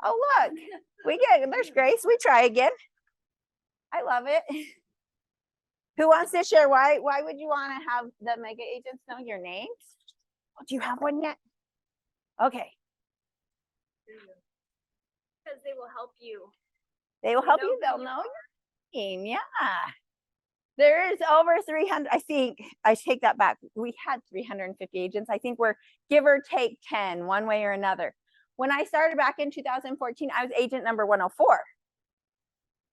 Oh, look, there's Grace. We try again. I love it. Who wants to share? Why would you want to have the mega agents know your names? Oh, do you have one yet? Okay. Because they will help you. They will help you. They'll know your name. Yeah. There's over 300. I think I take that back. We had 350 agents. I think we're give or take 10 one way or another. When I started back in 2014, I was agent number 104.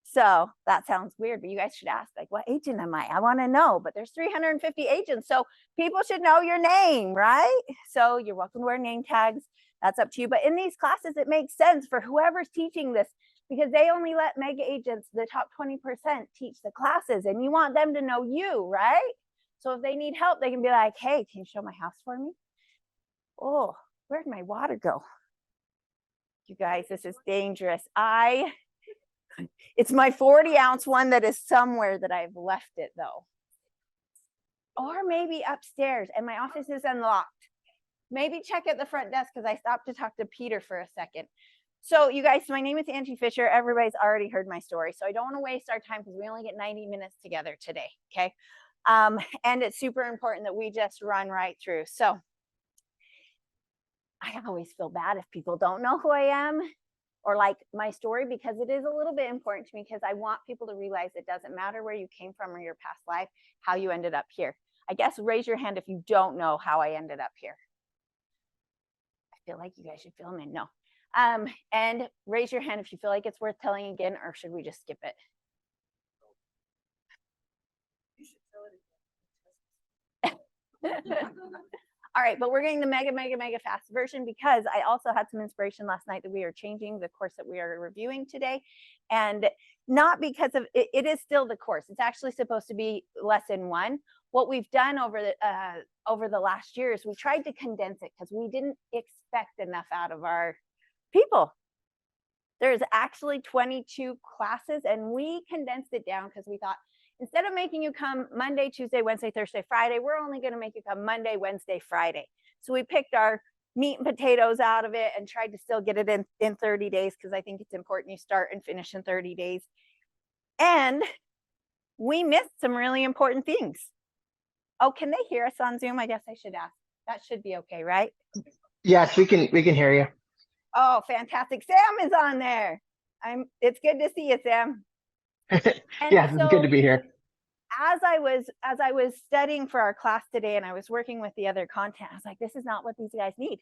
So that sounds weird, but you guys should ask, like, what agent am I? I want to know, but there's 350 agents. So people should know your name, right? So you're welcome to wear name tags. That's up to you. But in these classes, it makes sense for whoever's teaching this because they only let mega agents, the top 20%, teach the classes and you want them to know you, right? So if they need help, they can be like, hey, can you show my house for me? Oh, where'd my water go? You guys, this is dangerous. It's my 40-ounce one that is somewhere that I've left it though. Or maybe upstairs and my office is unlocked. Maybe check at the front desk because I stopped to talk to Peter for a second. So you guys, my name is Angie Fischer. Everybody's already heard my story. So I don't want to waste our time because we only get 90 minutes together today, okay? And it's super important that we just run right through. So I always feel bad if people don't know who I am or like my story because it is a little bit important to me because I want people to realize it doesn't matter where you came from or your past life, how you ended up here. I guess raise your hand if you don't know how I ended up here. I feel like you guys should film it. No. And raise your hand if you feel like it's worth telling again, or should we just skip it? You should tell it again. All right, but we're getting the mega fast version because I also had some inspiration last night that we are changing the course that we are reviewing today. And not because of, it is still the course. It's actually supposed to be lesson 1. What we've done over the last year is we tried to condense it because we didn't expect enough out of our people. There's actually 22 classes and we condensed it down because we thought, instead of making you come Monday, Tuesday, Wednesday, Thursday, Friday, we're only going to make you come Monday, Wednesday, Friday. So we picked our meat and potatoes out of it and tried to still get it in 30 days because I think it's important you start and finish in 30 days. And we missed some really important things. Oh, can they hear us on Zoom? I guess I should ask. That should be okay, right? Yes, we can hear you. Oh, fantastic. Sam is on there. It's good to see you, Sam. Yeah, it's good to be here. As I was studying for our class today and I was working with the other content, I was like, this is not what these guys need.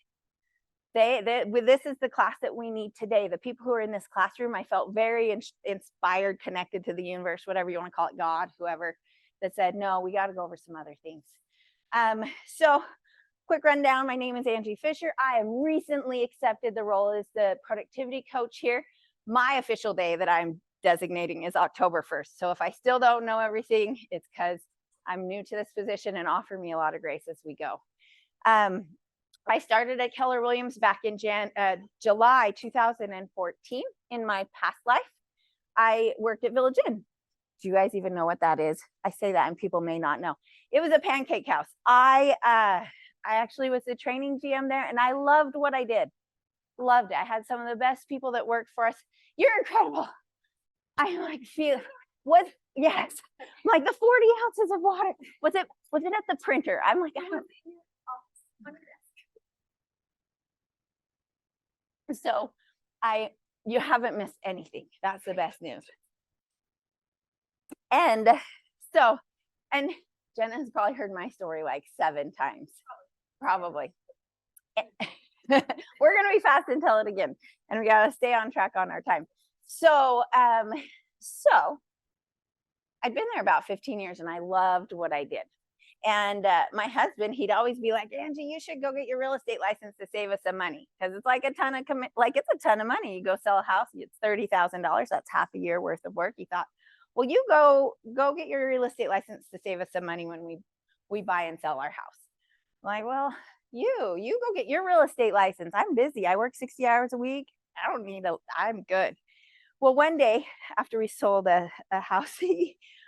This is the class that we need today. The people who are in this classroom, I felt very inspired, connected to the universe, whatever you want to call it, God, whoever, that said, no, we got to go over some other things. So quick rundown. My name is Angie Fischer. I am recently accepted the role as the productivity coach here. My official day that I'm designating is October 1st. So if I still don't know everything, it's because I'm new to this position and offer me a lot of grace as we go. I started at Keller Williams back in July 2014. In my past life, I worked at Village Inn. Do you guys even know what that is? I say that and people may not know. It was a pancake house. I actually was the training GM there and I loved what I did. Loved it. I had some of the best people that worked for us. You're incredible. I like feel yes, like the 40 ounces of water. Was it at the printer? I'm like, I don't. So you haven't missed anything. That's the best news. And Jenna has probably heard my story like 7 times, probably. We're gonna be fast and tell it again, and we gotta stay on track on our time. So I'd been there about 15 years and I loved what I did. And my husband, he'd always be like, Angie, you should go get your real estate license to save us some money. Because it's like it's a ton of money. You go sell a house, it's $30,000. That's half a year worth of work. He thought, well, you go get your real estate license to save us some money when we buy and sell our house. I'm like, well, you go get your real estate license. I'm busy. I work 60 hours a week. I'm good. Well, one day after we sold a house,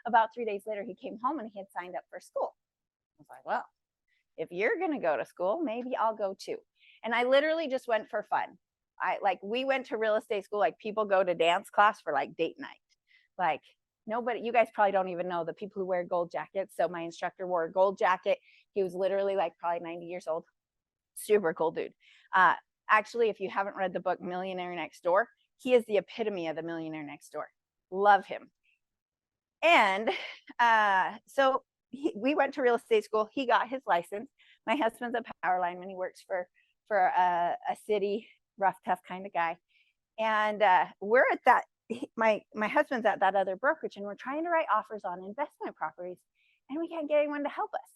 about 3 days later, he came home and he had signed up for school. I was like, well, if you're going to go to school, maybe I'll go too. And I literally just went for fun. We went to real estate school, like people go to dance class for like date night. Like nobody, you guys probably don't even know the people who wear gold jackets. So my instructor wore a gold jacket. He was literally like probably 90 years old. Super cool dude. Actually, if you haven't read the book Millionaire Next Door, he is the epitome of the millionaire next door. Love him. And so we went to real estate school. He got his license. My husband's a power lineman. He works for a city, rough, tough kind of guy. And we're at that, my husband's at that other brokerage, and we're trying to write offers on investment properties, and we can't get anyone to help us.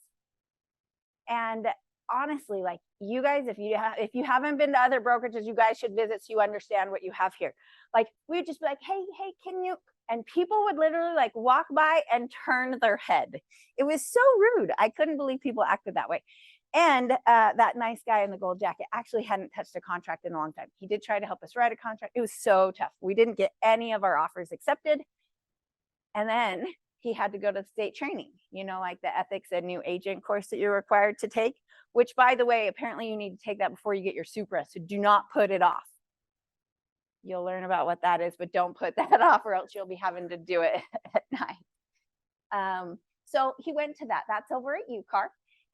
And honestly, like you guys, if you haven't been to other brokerages, you guys should visit so you understand what you have here. Like we'd just be like, hey, can you? And people would literally like walk by and turn their head. It was so rude. I couldn't believe people acted that way. And that nice guy in the gold jacket actually hadn't touched a contract in a long time. He did try to help us write a contract. It was so tough. We didn't get any of our offers accepted. And then he had to go to state training, you know, like the ethics and new agent course that you're required to take, which by the way, apparently you need to take that before you get your Supra. So do not put it off. You'll learn about what that is, but don't put that off or else you'll be having to do it at night. So he went to that. That's over at UCAR.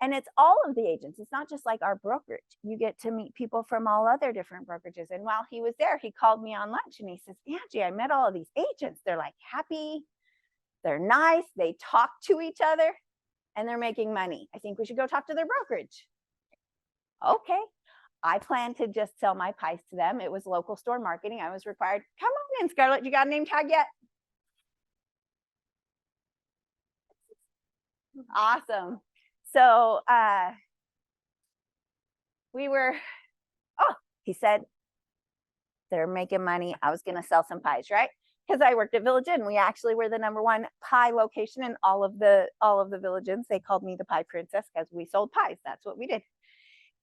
And it's all of the agents. It's not just like our brokerage. You get to meet people from all other different brokerages. And while he was there, he called me on lunch and he says, Angie, I met all of these agents. They're like happy. They're nice. They talk to each other and they're making money. I think we should go talk to their brokerage. Okay. I planned to just sell my pies to them. It was local store marketing. I was required. Come on in, Scarlett. You got a name tag yet? Awesome. So he said, they're making money. I was going to sell some pies, right? Because I worked at Village Inn. We actually were the #1 pie location in all of the Village Inns. They called me the pie princess because we sold pies. That's what we did.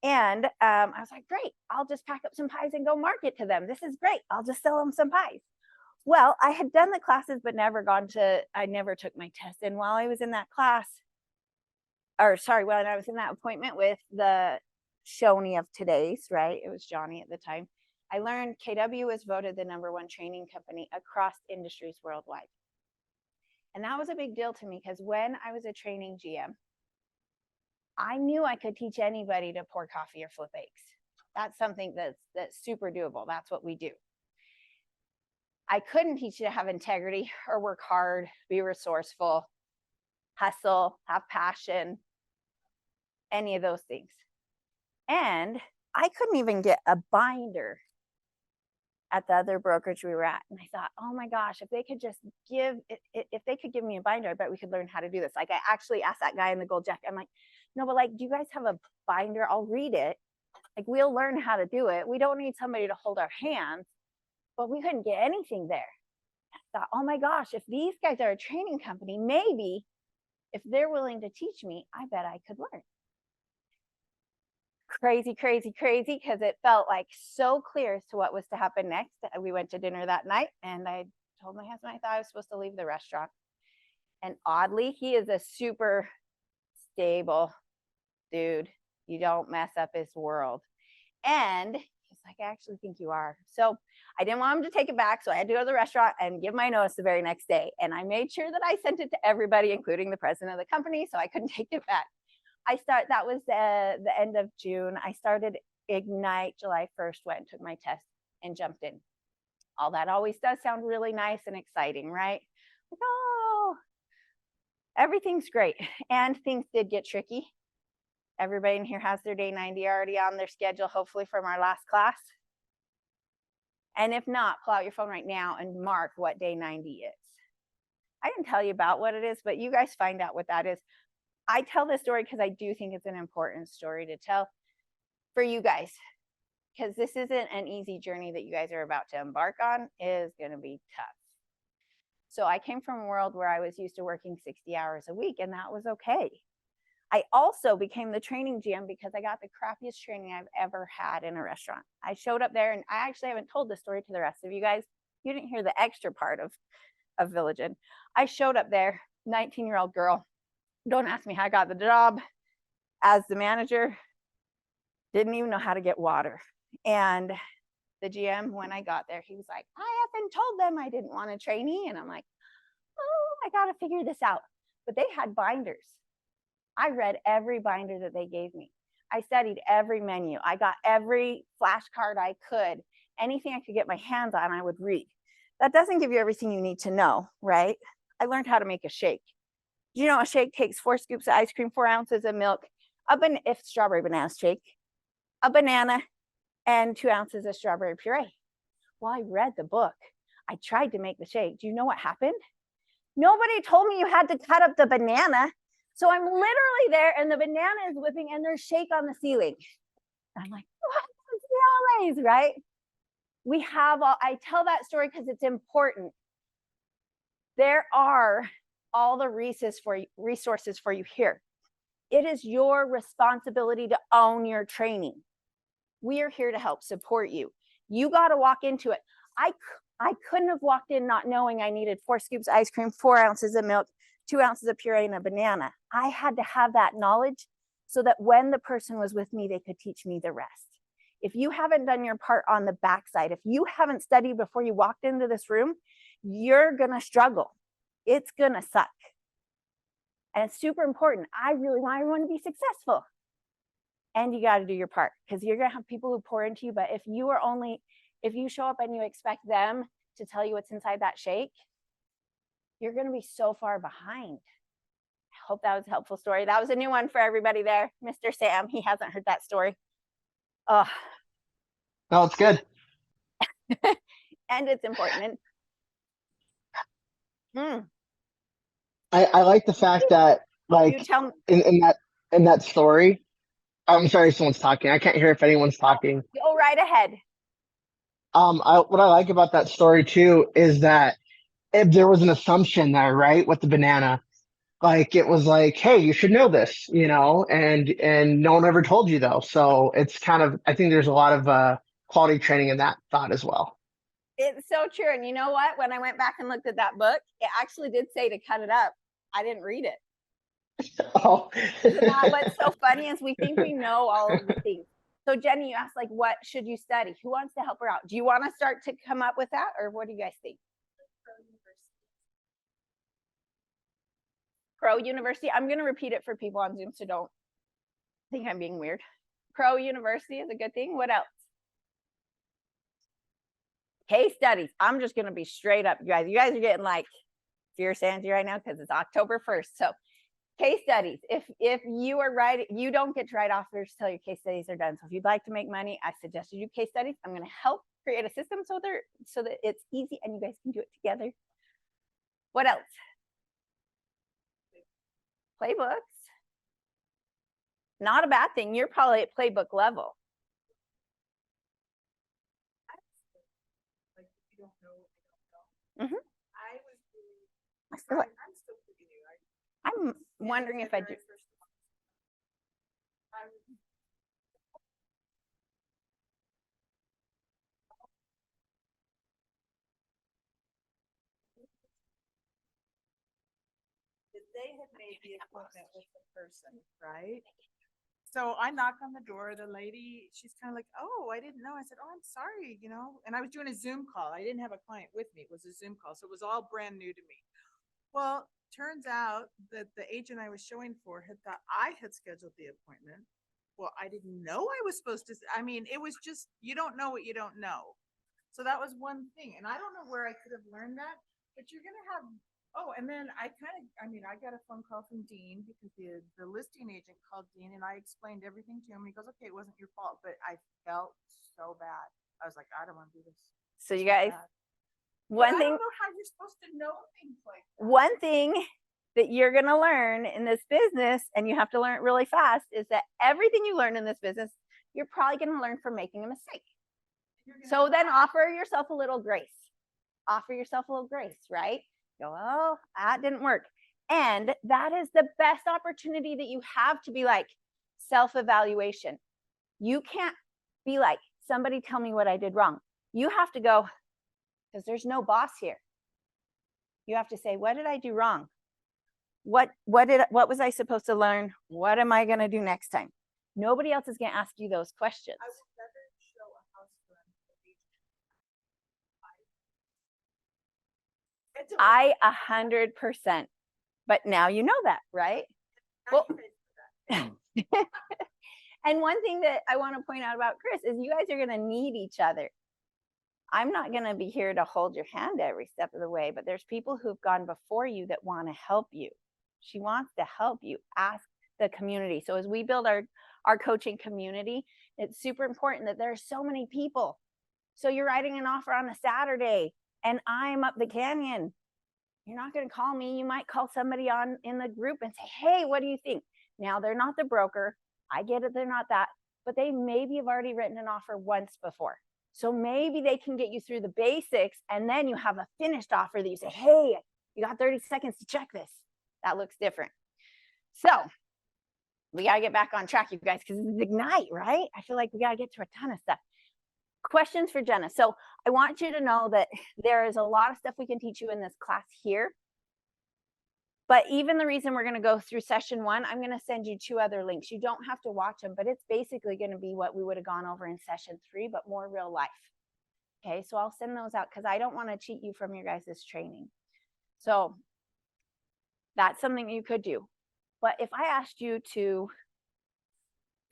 And I was like, great, I'll just pack up some pies and go market to them. This is great. I'll just sell them some pies. Well, I had done the classes, but I never took my test. And while I was in that class, when I was in that appointment with the Shoney of today's, right? It was Johnny at the time. I learned KW was voted the #1 training company across industries worldwide. And that was a big deal to me because when I was a training GM, I knew I could teach anybody to pour coffee or flip eggs. That's something that's super doable. That's what we do. I couldn't teach you to have integrity or work hard, be resourceful, hustle, have passion, any of those things. And I couldn't even get a binder at the other brokerage we were at. And I thought, oh my gosh, if they could give me a binder, I bet we could learn how to do this. Like I actually asked that guy in the gold jacket, I'm like, no, but like, do you guys have a binder? I'll read it. Like we'll learn how to do it. We don't need somebody to hold our hands, but we couldn't get anything there. I thought, oh my gosh, if these guys are a training company, maybe if they're willing to teach me, I bet I could learn. Crazy, because it felt like so clear as to what was to happen next. We went to dinner that night and I told my husband I thought I was supposed to leave the restaurant. And oddly, he is a super stable dude. You don't mess up his world. And he's like, I actually think you are. So I didn't want him to take it back. So I had to go to the restaurant and give my notice the very next day. And I made sure that I sent it to everybody, including the president of the company. So I couldn't take it back. That was the end of June. I started Ignite July 1st, went, took my test and jumped in. All that always does sound really nice and exciting, right? Like, oh, everything's great. And things did get tricky. Everybody in here has their day 90 already on their schedule, hopefully from our last class. And if not, pull out your phone right now and mark what day 90 is. I didn't tell you about what it is, but you guys find out what that is. I tell this story because I do think it's an important story to tell for you guys, because this isn't an easy journey that you guys are about to embark on. It is going to be tough. So I came from a world where I was used to working 60 hours a week, and that was okay. I also became the training GM because I got the crappiest training I've ever had in a restaurant. I showed up there, and I actually haven't told this story to the rest of you guys. You didn't hear the extra part of Village Inn. I showed up there, 19-year-old girl. Don't ask me how I got the job as the manager. Didn't even know how to get water. And the GM, when I got there, he was like, I effing told them I didn't want a trainee. And I'm like, oh, I got to figure this out. But they had binders. I read every binder that they gave me. I studied every menu. I got every flashcard I could. Anything I could get my hands on, I would read. That doesn't give you everything you need to know, right? I learned how to make a shake. Do you know a shake takes 4 scoops of ice cream, 4 ounces of milk, if strawberry banana shake, a banana, and 2 ounces of strawberry puree. Well, I read the book. I tried to make the shake. Do you know what happened? Nobody told me you had to cut up the banana. So I'm literally there and the banana is whipping and there's shake on the ceiling. I'm like, what? Right? We have all, I tell that story because it's important. There are all the resources for you here. It is your responsibility to own your training. We are here to help support you. You got to walk into it. I couldn't have walked in not knowing I needed 4 scoops of ice cream, 4 ounces of milk, 2 ounces of puree, and a banana. I had to have that knowledge so that when the person was with me, they could teach me the rest. If you haven't done your part on the backside, if you haven't studied before you walked into this room, you're going to struggle. It's going to suck. And it's super important. I really want everyone to be successful. And you got to do your part because you're going to have people who pour into you. But if you show up and you expect them to tell you what's inside that shake, you're going to be so far behind. I hope that was a helpful story. That was a new one for everybody there. Mr. Sam, he hasn't heard that story. Oh. No, it's good. And it's important. I like the fact that, like, in that story, I'm sorry, someone's talking. I can't hear if anyone's talking. Go right ahead. What I like about that story too is that if there was an assumption there, right, with the banana, like it was like, hey, you should know this, and no one ever told you though. So it's kind of, I think there's a lot of quality training in that thought as well. It's so true. And you know what? When I went back and looked at that book, it actually did say to cut it up. I didn't read it. Oh. Isn't that what's so funny is we think we know all of the things. So Jenny, you asked like, what should you study? Who wants to help her out? Do you want to start to come up with that? Or what do you guys think? Pro University. I'm going to repeat it for people on Zoom, so don't think I'm being weird. Pro University is a good thing. What else? Case studies. I'm just going to be straight up, you guys. You guys are getting like fierce Angie right now because it's October 1st. So case studies. If you are writing, you don't get to write offers till your case studies are done. So if you'd like to make money, I suggest you do case studies. I'm going to help create a system so that it's easy and you guys can do it together. What else? Playbooks. Not a bad thing. You're probably at playbook level. Like if you don't know what you don't know. Mm-hmm. I'm still pretty new. I'm wondering if I do. They had made the appointment with the person, right? So I knock on the door. The lady, she's kind of like, "Oh, I didn't know." I said, "Oh, I'm sorry," And I was doing a Zoom call. I didn't have a client with me. It was a Zoom call, so it was all brand new to me. Well, turns out that the agent I was showing for had thought I had scheduled the appointment. Well, I didn't know I was supposed to. I mean, it was just, you don't know what you don't know. So that was one thing. And I don't know where I could have learned that, but you're going to have, and then I got a phone call from Dean because the listing agent called Dean and I explained everything to him. He goes, "Okay, it wasn't your fault," but I felt so bad. I was like, I don't want to do this. So you guys, I don't know how you're supposed to know things like that. One thing that you're going to learn in this business, and you have to learn it really fast, is that everything you learn in this business, you're probably going to learn from making a mistake. So then offer yourself a little grace. Offer yourself a little grace, right? Go, oh, that didn't work. And that is the best opportunity that you have to be like self-evaluation. You can't be like, somebody tell me what I did wrong. You have to go, because there's no boss here. You have to say, what did I do wrong? What was I supposed to learn? What am I going to do next time? Nobody else is going to ask you those questions. I would never show a house I 100%. But now you know that, right? Well, and one thing that I want to point out about Chris is you guys are going to need each other. I'm not going to be here to hold your hand every step of the way, but there's people who've gone before you that want to help you. She wants to help you. Ask the community. So as we build our coaching community, it's super important that there are so many people. So you're writing an offer on a Saturday and I'm up the canyon. You're not going to call me. You might call somebody in the group and say, hey, what do you think? Now they're not the broker. I get it. They're not that, but they maybe have already written an offer once before. So maybe they can get you through the basics and then you have a finished offer that you say, hey, you got 30 seconds to check this. That looks different. So we got to get back on track, you guys, because this is Ignite, right? I feel like we got to get to a ton of stuff. Questions for Jenna. So I want you to know that there is a lot of stuff we can teach you in this class here. But even the reason we're going to go through session 1, I'm going to send you 2 other links. You don't have to watch them, but it's basically going to be what we would have gone over in session 3, but more real life. Okay, so I'll send those out because I don't want to cheat you from your guys' training. So that's something you could do. But if I asked you to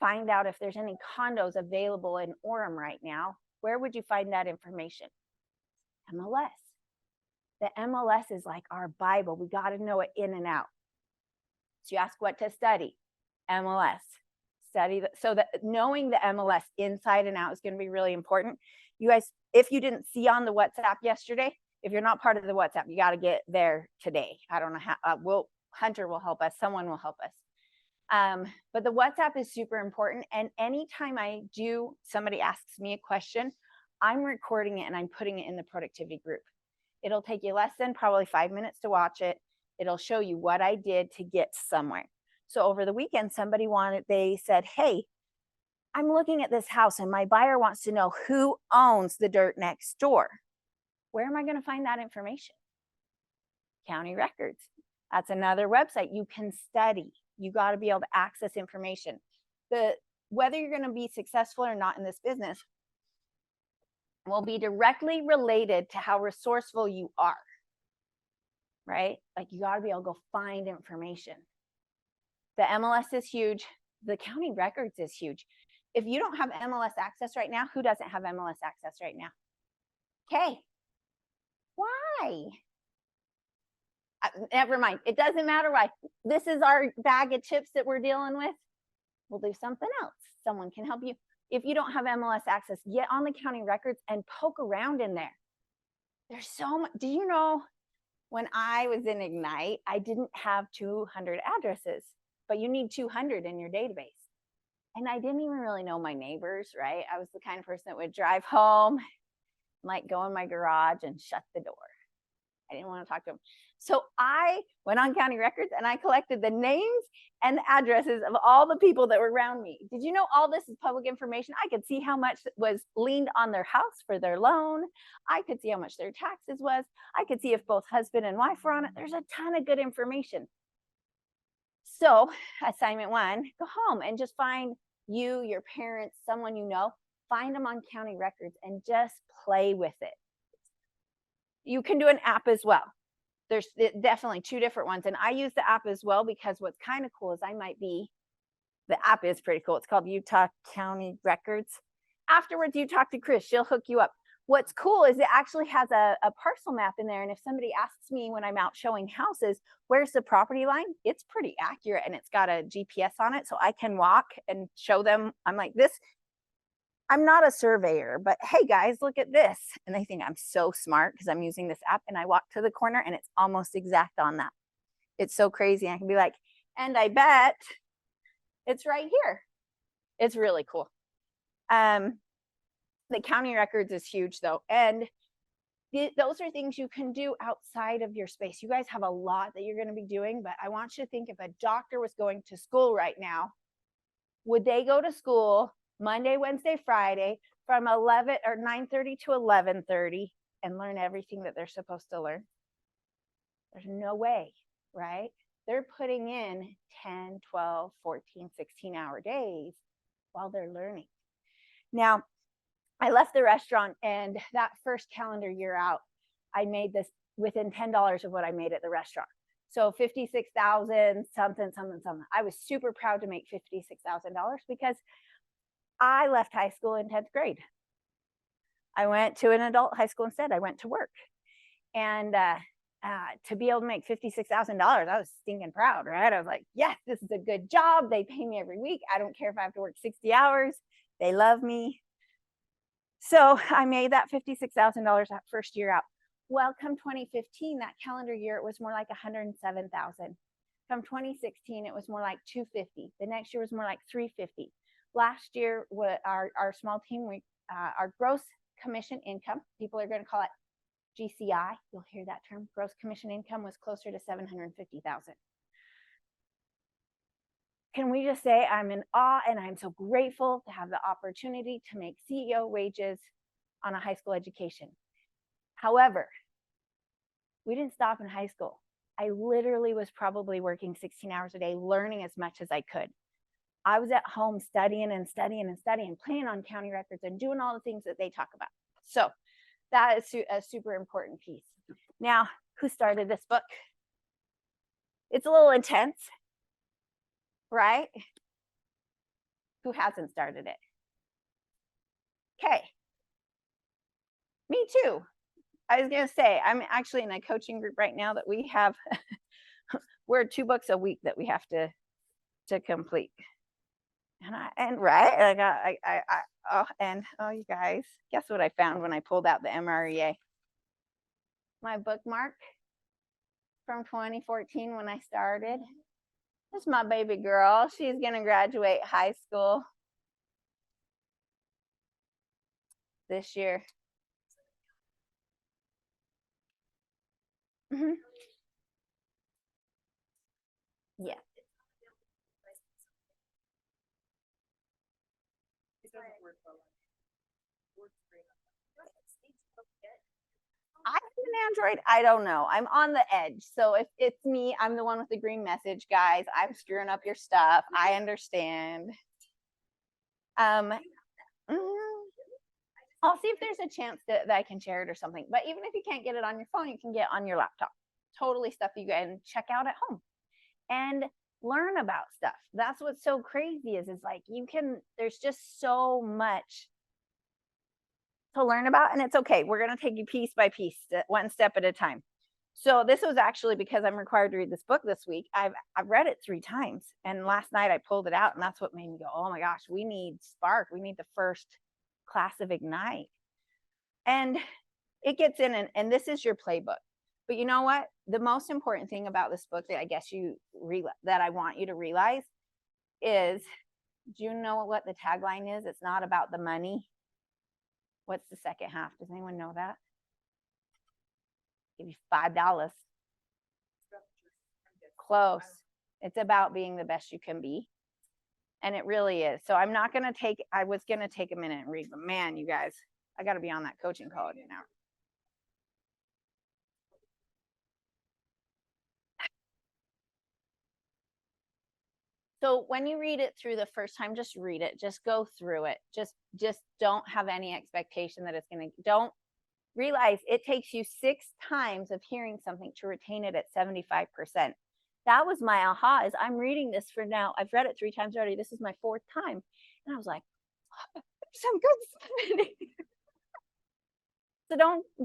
find out if there's any condos available in Orem right now, where would you find that information? MLS. The MLS is like our Bible. We got to know it in and out. So you ask what to study. MLS. Study. So that knowing the MLS inside and out is going to be really important. You guys, if you didn't see on the WhatsApp yesterday, if you're not part of the WhatsApp, you got to get there today. I don't know how, Hunter will help us. Someone will help us. But the WhatsApp is super important. And anytime somebody asks me a question, I'm recording it and I'm putting it in the productivity group. It'll take you less than probably 5 minutes to watch it. It'll show you what I did to get somewhere. So over the weekend, they said, hey, I'm looking at this house and my buyer wants to know who owns the dirt next door. Where am I going to find that information? County records. That's another website you can study. You got to be able to access information. Whether you're going to be successful or not in this business will be directly related to how resourceful you are, right? Like you got to be able to go find information. The MLS is huge. The county records is huge. If you don't have MLS access right now, who doesn't have MLS access right now? Okay. Why? Never mind. It doesn't matter why. This is our bag of chips that we're dealing with. We'll do something else. Someone can help you. If you don't have MLS access, get on the county records and poke around in there. There's so much. Do you know when I was in Ignite, I didn't have 200 addresses, but you need 200 in your database. And I didn't even really know my neighbors, right? I was the kind of person that would drive home, like go in my garage and shut the door. I didn't want to talk to them. So I went on county records and I collected the names and the addresses of all the people that were around me. Did you know all this is public information? I could see how much was leaned on their house for their loan. I could see how much their taxes was. I could see if both husband and wife were on it. There's a ton of good information. So assignment 1, go home and just find your parents, someone you know, find them on county records and just play with it. You can do an app as well. There's definitely 2 different ones. And I use the app as well because what's kind of cool is the app is pretty cool. It's called Utah County Records. Afterwards, you talk to Chris, she'll hook you up. What's cool is it actually has a parcel map in there. And if somebody asks me when I'm out showing houses, where's the property line? It's pretty accurate and it's got a GPS on it. So I can walk and show them. I'm like this. I'm not a surveyor, but hey guys, look at this. And they think I'm so smart because I'm using this app and I walk to the corner and it's almost exact on that. It's so crazy. I can be like, and I bet it's right here. It's really cool. The county records is huge though. And those are things you can do outside of your space. You guys have a lot that you're going to be doing, but I want you to think if a doctor was going to school right now, would they go to school Monday, Wednesday, Friday from 9:30 to 11:30 and learn everything that they're supposed to learn? There's no way, right? They're putting in 10, 12, 14, 16-hour days while they're learning. Now, I left the restaurant and that first calendar year out, I made this within $10 of what I made at the restaurant. So 56,000 something. I was super proud to make $56,000 because I left high school in 10th grade. I went to an adult high school instead. I went to work. And to be able to make $56,000, I was stinking proud, right? I was like, yes, this is a good job. They pay me every week. I don't care if I have to work 60 hours. They love me. So I made that $56,000 that first year out. Well, come 2015, that calendar year, it was more like 107,000. Come 2016, it was more like 250. The next year was more like 350. Last year, our small team, our gross commission income, people are going to call it GCI, you'll hear that term, gross commission income, was closer to 750,000. Can we just say I'm in awe and I'm so grateful to have the opportunity to make CEO wages on a high school education. However, we didn't stop in high school. I literally was probably working 16 hours a day, learning as much as I could. I was at home studying, playing on county records and doing all the things that they talk about. So that is a super important piece. Now, who started this book? It's a little intense, right? Who hasn't started it? Okay. Me too. I was going to say, I'm actually in a coaching group right now that we have, we're 2 books a week that we have to complete. You guys, guess what I found when I pulled out the MREA? My bookmark from 2014 when I started. This is my baby girl. She's gonna graduate high school this year. Mm-hmm. Yeah. I have an Android. I don't know. I'm on the edge. So if it's me, I'm the one with the green message, guys. I'm screwing up your stuff. I understand. I'll see if there's a chance that I can share it or something. But even if you can't get it on your phone, you can get on your laptop. Totally stuff you can check out at home and learn about stuff. That's what's so crazy is like there's just so much to learn about, and it's okay. We're going to take you piece by piece, one step at a time. So this was actually because I'm required to read this book this week. I've read it 3 times, and last night I pulled it out, and that's what made me go, oh my gosh, we need Spark. We need the first class of Ignite. And it gets in, and this is your playbook. But you know what? The most important thing about this book that I guess that I want you to realize is, do you know what the tagline is? It's not about the money. What's the second half? Does anyone know that? Give you $5. Close. It's about being the best you can be. And it really is. So I was going to take a minute and read, but man, you guys, I got to be on that coaching call now. So when you read it through the first time, just read it, just go through it. Just don't have any expectation that don't realize it takes you 6 times of hearing something to retain it at 75%. That was my aha, is I'm reading this for now. I've read it 3 times already. This is my 4th time. And I was like, there's some good stuff. So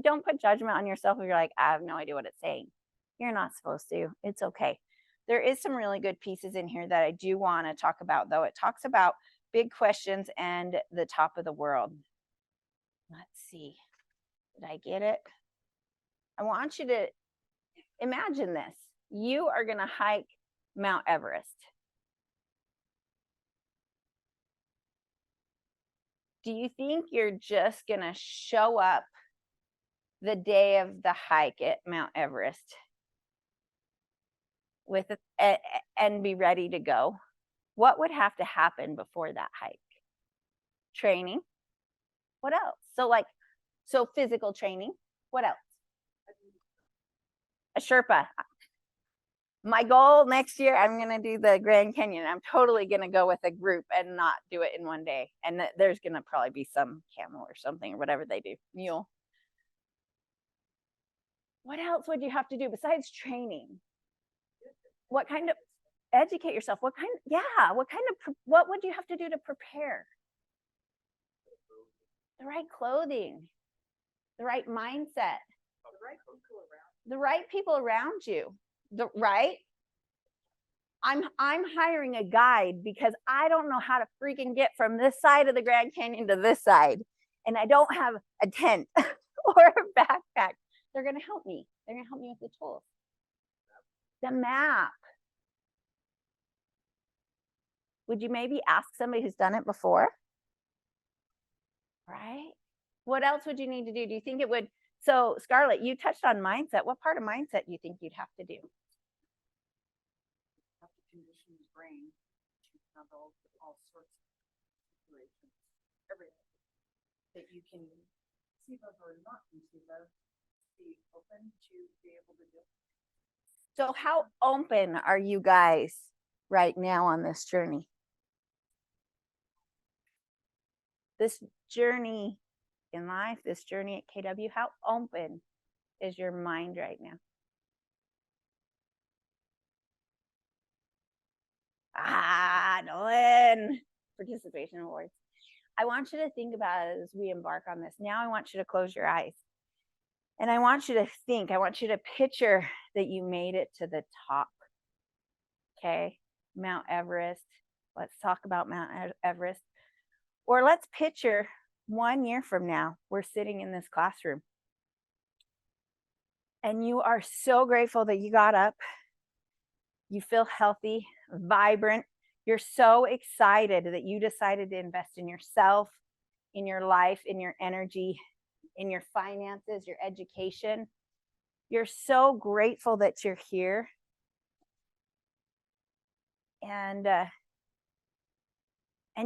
don't put judgment on yourself if you're like, I have no idea what it's saying. You're not supposed to. It's okay. There is some really good pieces in here that I do want to talk about, though. It talks about big questions and the top of the world. Let's see. Did I get it? I want you to imagine this. You are going to hike Mount Everest. Do you think you're just going to show up the day of the hike at Mount Everest and be ready to go? What would have to happen before that hike? Training. What else? So physical training. What else? A Sherpa. My goal next year, I'm going to do the Grand Canyon. I'm totally going to go with a group and not do it in one day. And there's going to probably be some camel or something or whatever they do. Mule. What else would you have to do besides training? What kind of educate yourself? What kind what would you have to do to prepare? The right clothing, the right mindset, the right people around you, I'm hiring a guide because I don't know how to freaking get from this side of the Grand Canyon to this side. And I don't have a tent or a backpack. They're going to help me. They're going to help me with the tools. The map. Would you maybe ask somebody who's done it before? Right? What else would you need to do? Do you think it would? So Scarlett, you touched on mindset. What part of mindset do you think you'd have to do? Have to condition your brain to handle all sorts of situations, everything that you can conceive of or not conceive of, be open to be able to do. So how open are you guys right now on this journey? This journey in life, this journey at KW, how open is your mind right now? Nolan, participation awards. I want you to think about it as we embark on this. Now I want you to close your eyes. And I want you to think, I want you to picture that you made it to the top. Okay, Mount Everest. Let's talk about Mount Everest. Or let's picture 1 year from now, we're sitting in this classroom. And you are so grateful that you got up. You feel healthy, vibrant. You're so excited that you decided to invest in yourself, in your life, in your energy, in your finances, your education. You're so grateful that you're here. And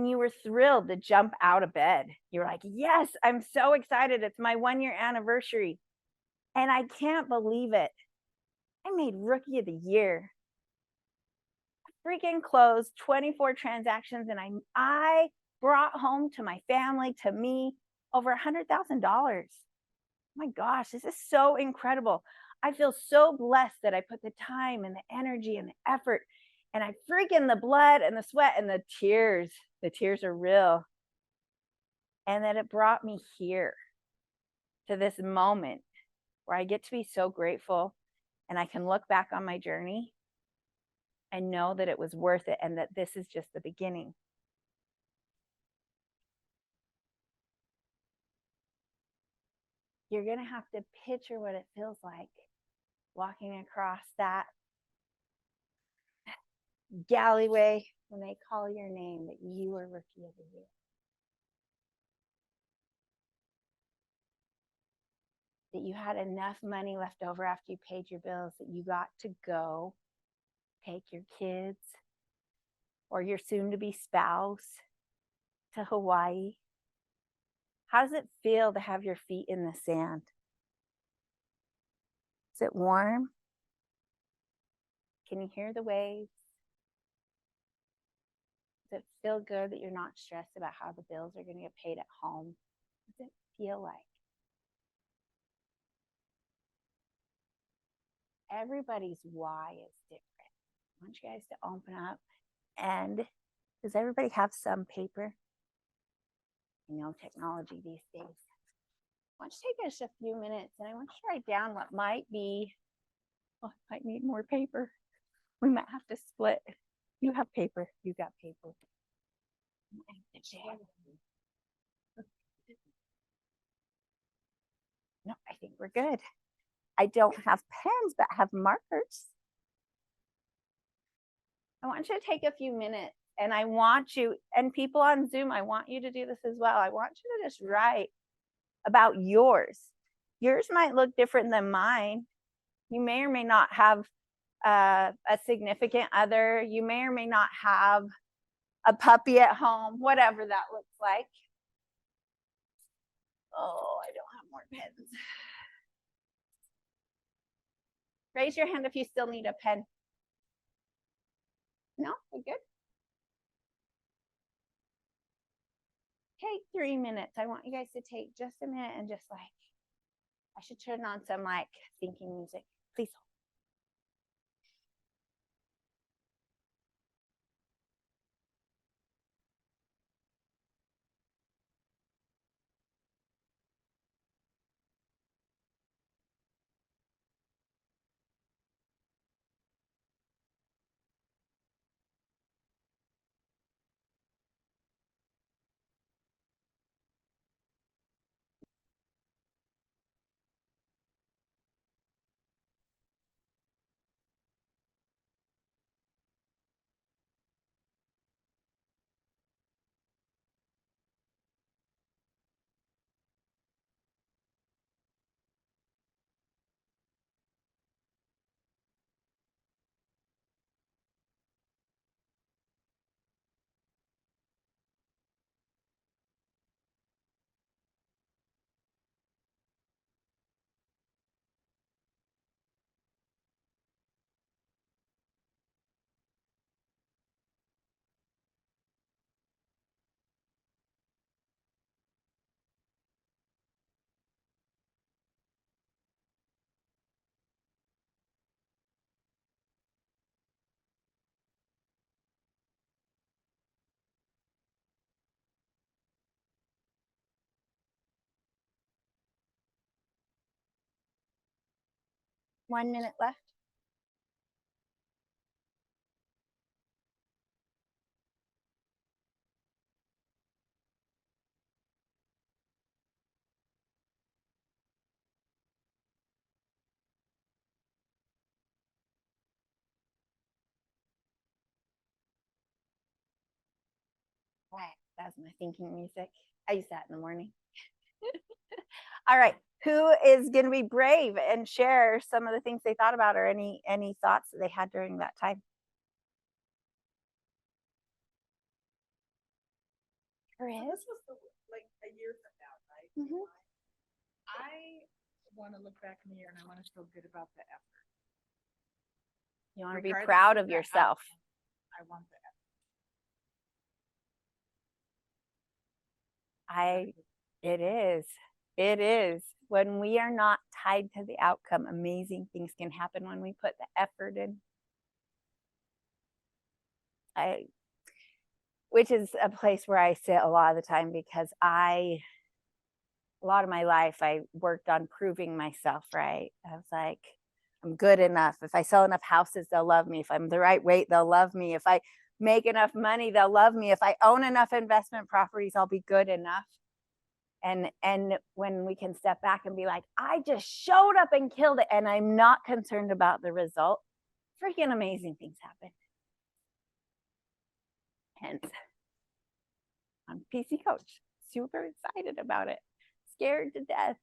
you were thrilled to jump out of bed. You're like, yes, I'm so excited. It's my 1 year anniversary. And I can't believe it. I made Rookie of the Year. Freaking closed 24 transactions, and I brought home to my family, to me, over $100,000. My gosh, this is so incredible. I feel so blessed that I put the time and the energy and the effort, and I freaking the blood and the sweat and the tears. The tears are real. And that it brought me here to this moment where I get to be so grateful, and I can look back on my journey and know that it was worth it, and that this is just the beginning. You're going to have to picture what it feels like walking across that galleyway when they call your name, that you are Rookie of the Year. That you had enough money left over after you paid your bills that you got to go take your kids or your soon-to-be spouse to Hawaii. How does it feel to have your feet in the sand? Is it warm? Can you hear the waves? Does it feel good that you're not stressed about how the bills are going to get paid at home? What does it feel like? Everybody's why is different. I want you guys to open up. And does everybody have some paper? You know, technology these days. I want you to take just a few minutes, and I want you to write down what might be, I might need more paper. We might have to split. You have paper. You got paper. No, I think we're good. I don't have pens, but I have markers. I want you to take a few minutes, and I want you, and people on Zoom, I want you to do this as well. I want you to just write about yours. Yours might look different than mine. You may or may not have a significant other. You may or may not have a puppy at home, whatever that looks like. Oh, I don't have more pens. Raise your hand if you still need a pen. No, we're good. Take 3 minutes. I want you guys to take just a minute and just like I should turn on some like thinking music. Please hold. One minute left. Right. That's my thinking music. I use that in the morning. All right. Who is going to be brave and share some of the things they thought about or any thoughts that they had during that time? Chris? This was like a year from now, right? Mhm. I want to look back in the year and I want to feel good about the effort. You want to be Regardless proud of of the yourself. outcome, I want the effort. It is. It is. When we are not tied to the outcome, amazing things can happen when we put the effort in. Which is a place where I sit a lot of the time because a lot of my life, I worked on proving myself, right? I was like, I'm good enough. If I sell enough houses, they'll love me. If I'm the right weight, they'll love me. If I make enough money, they'll love me. If I own enough investment properties, I'll be good enough. And when we can step back and be like, I just showed up and killed it, and I'm not concerned about the result, freaking amazing things happen. Hence, I'm PC coach, super excited about it, scared to death.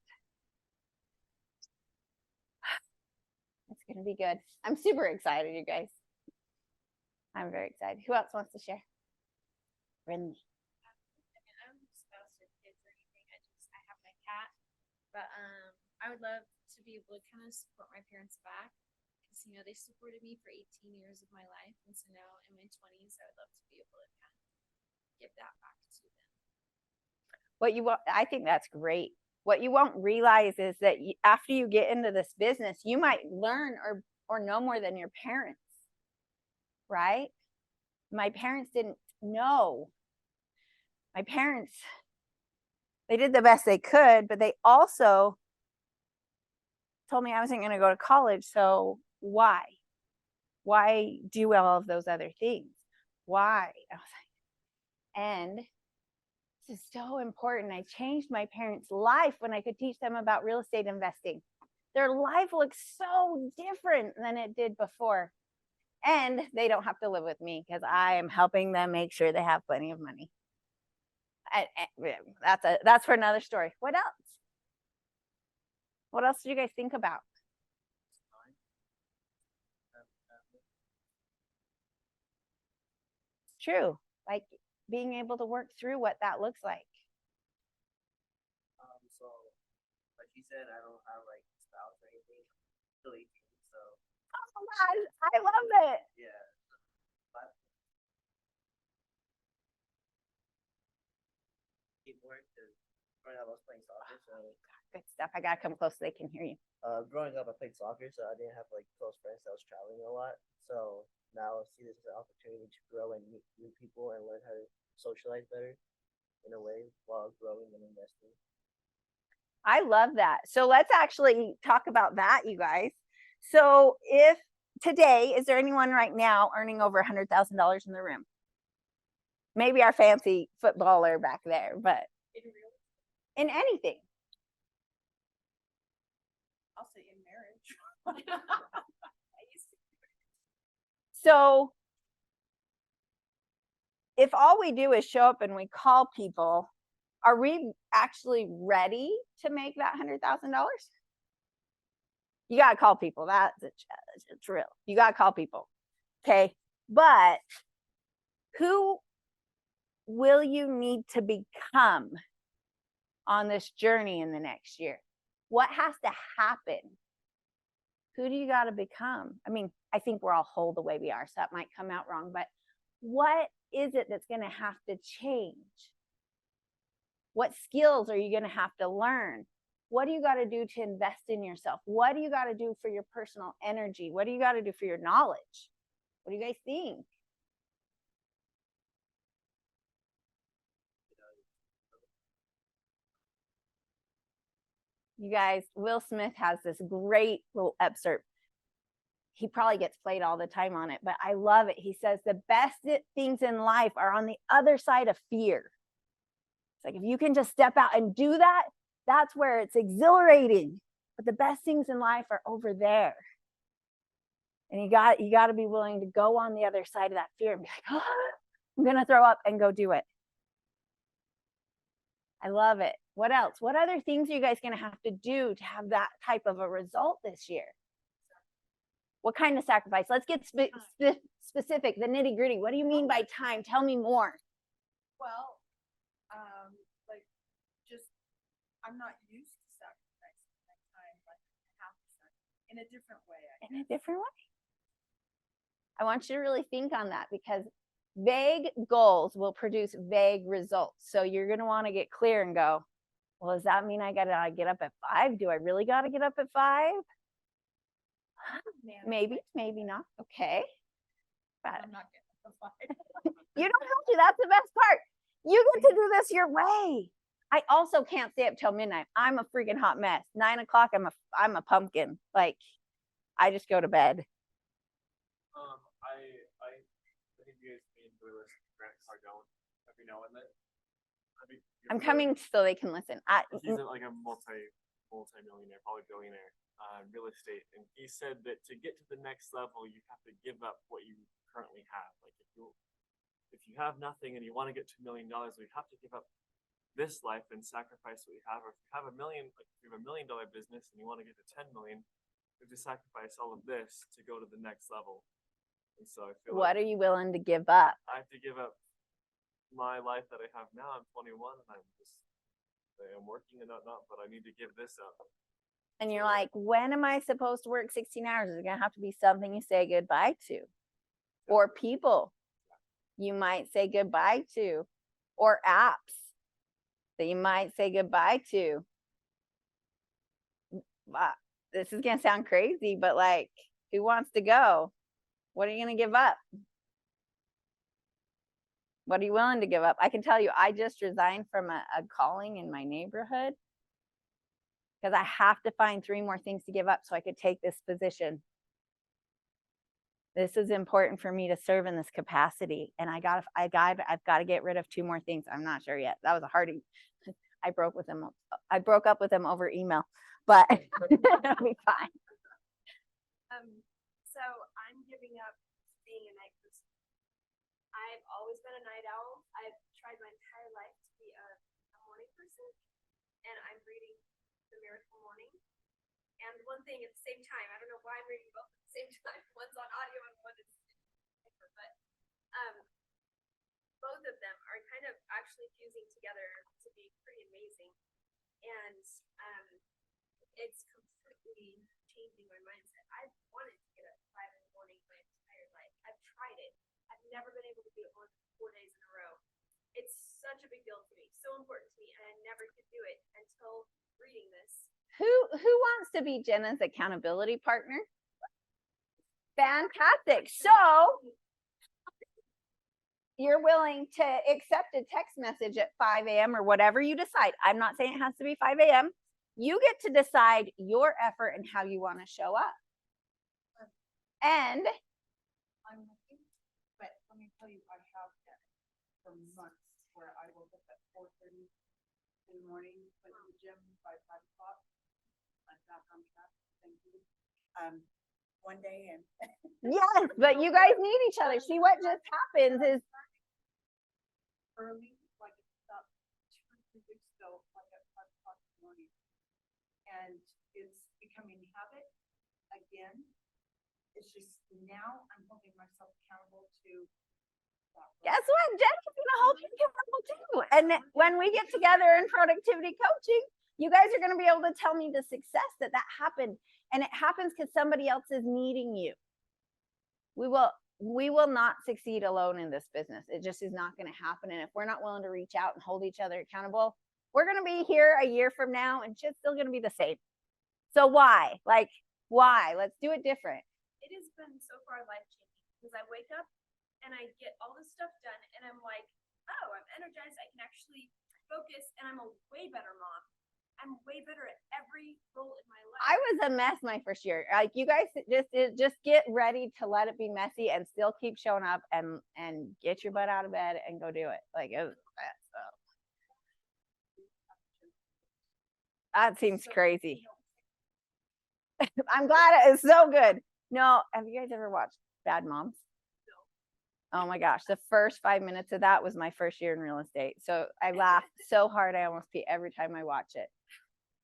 It's gonna be good. I'm super excited, you guys. I'm very excited. Who else wants to share? Brinley. I mean, I don't have a spouse or kids or anything. I have my cat, but I would love to be able to kind of support my parents back because they supported me for 18 years of my life, and so now in my 20s, I would love to be able to kind of give that back to them. What you want, I think that's great. What you won't realize is that after you get into this business, you might learn or know more than your parents, right? My parents didn't know. My parents, they did the best they could, but they also told me I wasn't going to go to college. So why? Why do all of those other things? Why? I was like, and this is so important. I changed my parents' life when I could teach them about real estate investing. Their life looks so different than it did before. And they don't have to live with me because I am helping them make sure they have plenty of money. That's for another story. What else? What else did you guys think about? True. Like being able to work through what that looks like. So, like you said, I don't have like a spouse or anything. Still 18, so Oh God, I love it. yeah. But keep work because I was playing soccer, so Good stuff. I gotta come close so they can hear you. Growing up, I played soccer, so I didn't have like close friends. I was traveling a lot, so now I see this as an opportunity to grow and meet new people and learn how to socialize better in a way while growing and investing. I love that. So let's actually talk about that, you guys. So if today, is there anyone right now earning over $100,000 in the room? Maybe our fancy footballer back there, but in anything. I'll say in marriage. So if all we do is show up and we call people, are we actually ready to make that $100,000? You got to call people. That's a challenge. It's real. You got to call people. Okay. But who will you need to become on this journey in the next year? What has to happen? Who do you got to become? I mean, I think we're all whole the way we are, so that might come out wrong, but what is it that's going to have to change? What skills are you going to have to learn? What do you got to do to invest in yourself? What do you got to do for your personal energy? What do you got to do for your knowledge? What do you guys think? You guys, Will Smith has this great little excerpt. He probably gets played all the time on it, but I love it. He says the best things in life are on the other side of fear. It's like if you can just step out and do that, that's where it's exhilarating. But the best things in life are over there. And you got to be willing to go on the other side of that fear and be like, oh, I'm going to throw up and go do it. I love it. What else? What other things are you guys going to have to do to have that type of a result this year? What kind of sacrifice? Let's get specific, the nitty gritty. What do you mean by time? Tell me more. Well, like just I'm not used to sacrificing my time, like I have to in a different way. In a different way. I want you to really think on that because vague goals will produce vague results. So you're going to want to get clear and go, well, does that mean I got to get up at 5? Do I really got to get up at 5? Maybe, maybe not. Okay. But I'm not getting the 5. you don't have to. That's the best part. You get to do this your way. I also can't stay up till midnight. I'm a freaking hot mess. 9 o'clock, I'm a pumpkin. Like, I just go to bed. I think you guys enjoy listening to Grant Cardone every now and then. I'm coming so they can listen. He's like a multi-millionaire, probably billionaire, real estate, and he said that to get to the next level, you have to give up what you currently have. Like if you have nothing and you want to get to $1 million, we have to give up this life and sacrifice what we have. Or if you have $1 million, like if you have $1 million business and you want to get to 10 million, you have to sacrifice all of this to go to the next level. And so I feel what are you willing to give up? I have to give up my life that I have now. I'm 21 and I'm working and not, but I need to give this up. And you're like, when am I supposed to work 16 hours? Is it going to have to be something you say goodbye to? Or people you might say goodbye to? Or apps that you might say goodbye to? This is going to sound crazy, but like, who wants to go? What are you going to give up? What are you willing to give up? I can tell you, I just resigned from a calling in my neighborhood because I have to find 3 more things to give up so I could take this position. This is important for me to serve in this capacity. And I've got to get rid of 2 more things. I'm not sure yet. That was a hardie. I broke up with him over email, but it'll be fine. So I'm giving up being a night person. I've always been a night owl. I've tried my entire life to be a morning person, and I'm reading The Miracle Morning. And one thing at the same time, I don't know why I'm reading both at the same time. One's on audio and one is paper, but both of them are kind of actually fusing together to be pretty amazing. And it's completely changing my mindset. I've wanted to get up at 5 in the morning my entire life. I've tried it. I've never been able to do it more than 4 days in a row. It's such a big deal to me, so important to me, and I never could do it until reading this. Who wants to be Jenna's accountability partner? Fantastic. So you're willing to accept a text message at 5 a.m. or whatever you decide. I'm not saying it has to be 5 a.m. You get to decide your effort and how you want to show up. And I'm looking, but let me tell you, I have done it for months where I woke up at 4:30 in the morning, went to the gym by 5 o'clock. I'm back on track. Thank you. One day and yes, but you guys need each other. See, what just happens is early, like it's about 2 or 3 weeks ago, like at 5 o'clock in the morning. And it's becoming habit again. It's just now I'm holding myself accountable to that. guess what? Jen's gonna hold you accountable too. And when we get together in productivity coaching, you guys are gonna be able to tell me the success that happened. And it happens because somebody else is needing you. We will not succeed alone in this business. It just is not going to happen. And if we're not willing to reach out and hold each other accountable, we're going to be here a year from now and shit's still going to be the same. So why? Like, why? Let's do it different. It has been so far life-changing because I wake up and I get all this stuff done and I'm like, oh, I'm energized. I can actually focus and I'm a way better mom. I'm way better at every role in my life. I was a mess my first year. Like, you guys just get ready to let it be messy and still keep showing up and get your butt out of bed and go do it. Like, it was that seems crazy. I'm glad it is so good. No, have you guys ever watched Bad Moms? Oh my gosh, the first 5 minutes of that was my first year in real estate. So I laughed so hard I almost pee every time I watch it.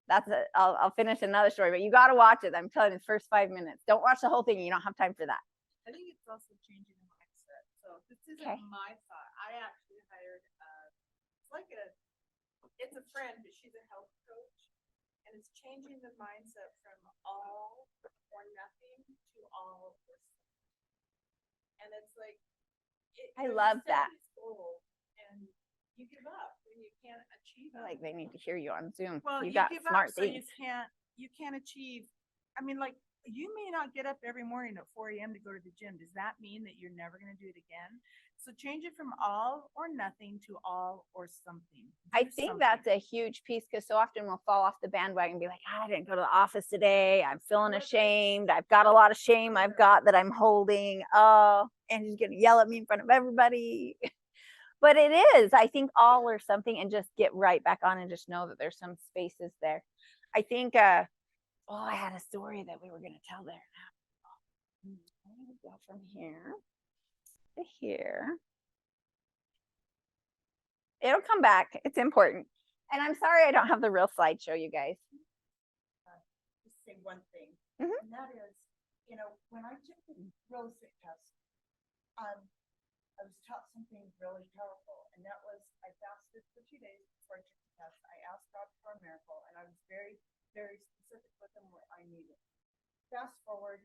That's it. I'll finish another story, but you got to watch it. I'm telling you, the first 5 minutes. Don't watch the whole thing. You don't have time for that. I think it's also changing the mindset. So this isn't Okay. my thought. I actually hired it's a friend, but she's a health coach, and it's changing the mindset from all or nothing to all or something. And it's like I you love set that. this goal and you give up when you can't achieve I feel it. like they need to hear you on Zoom. Well, you you got give smart up, so things. you can't achieve. I mean, like, you may not get up every morning at 4 a.m. to go to the gym. Does that mean that you're never going to do it again? So change it from all or nothing to all or something. I Do think that's something. a huge piece because so often we'll fall off the bandwagon and be like, I didn't go to the office today. I'm feeling ashamed. I've got a lot of shame I've got that I'm holding. Oh, and she's going to yell at me in front of everybody. But it is, I think, all or something, and just get right back on and just know that there's some spaces there. I think, I had a story that we were going to tell there. I'm going to go from here to here. It'll come back. It's important. And I'm sorry I don't have the real slideshow, you guys. Just say one thing, Mhm. and that is, when I took the real estate test, I was taught something really powerful, and that was I fasted for 2 days before I took the test. I asked God for a miracle, and I was very, very specific with him what I needed. Fast forward,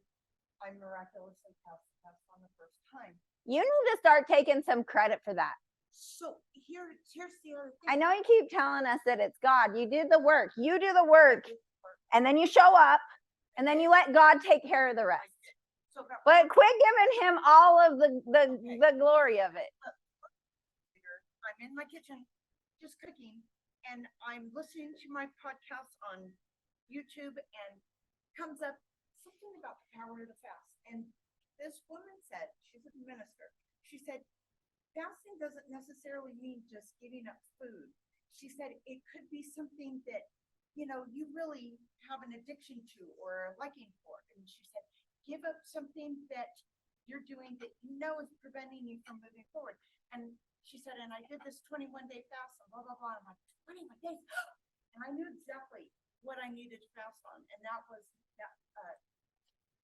I miraculously passed the test on the first time. You need to start taking some credit for that. So here's the other thing. I know you keep telling us that it's God. You did the work. You do the work. And then you show up, and then you let God take care of the rest. So But quit giving him all of the glory of it. I'm in my kitchen just cooking, and I'm listening to my podcast on YouTube, and comes up something about the power of the fast. And this woman said, she's a minister, she said, fasting doesn't necessarily mean just giving up food. She said it could be something that, you really have an addiction to or a liking for. And she said, give up something that you're doing that is preventing you from moving forward. And she said, and I did this 21-day fast and blah, blah, blah. I'm like, 21 days. And I knew exactly what I needed to fast on. And that was that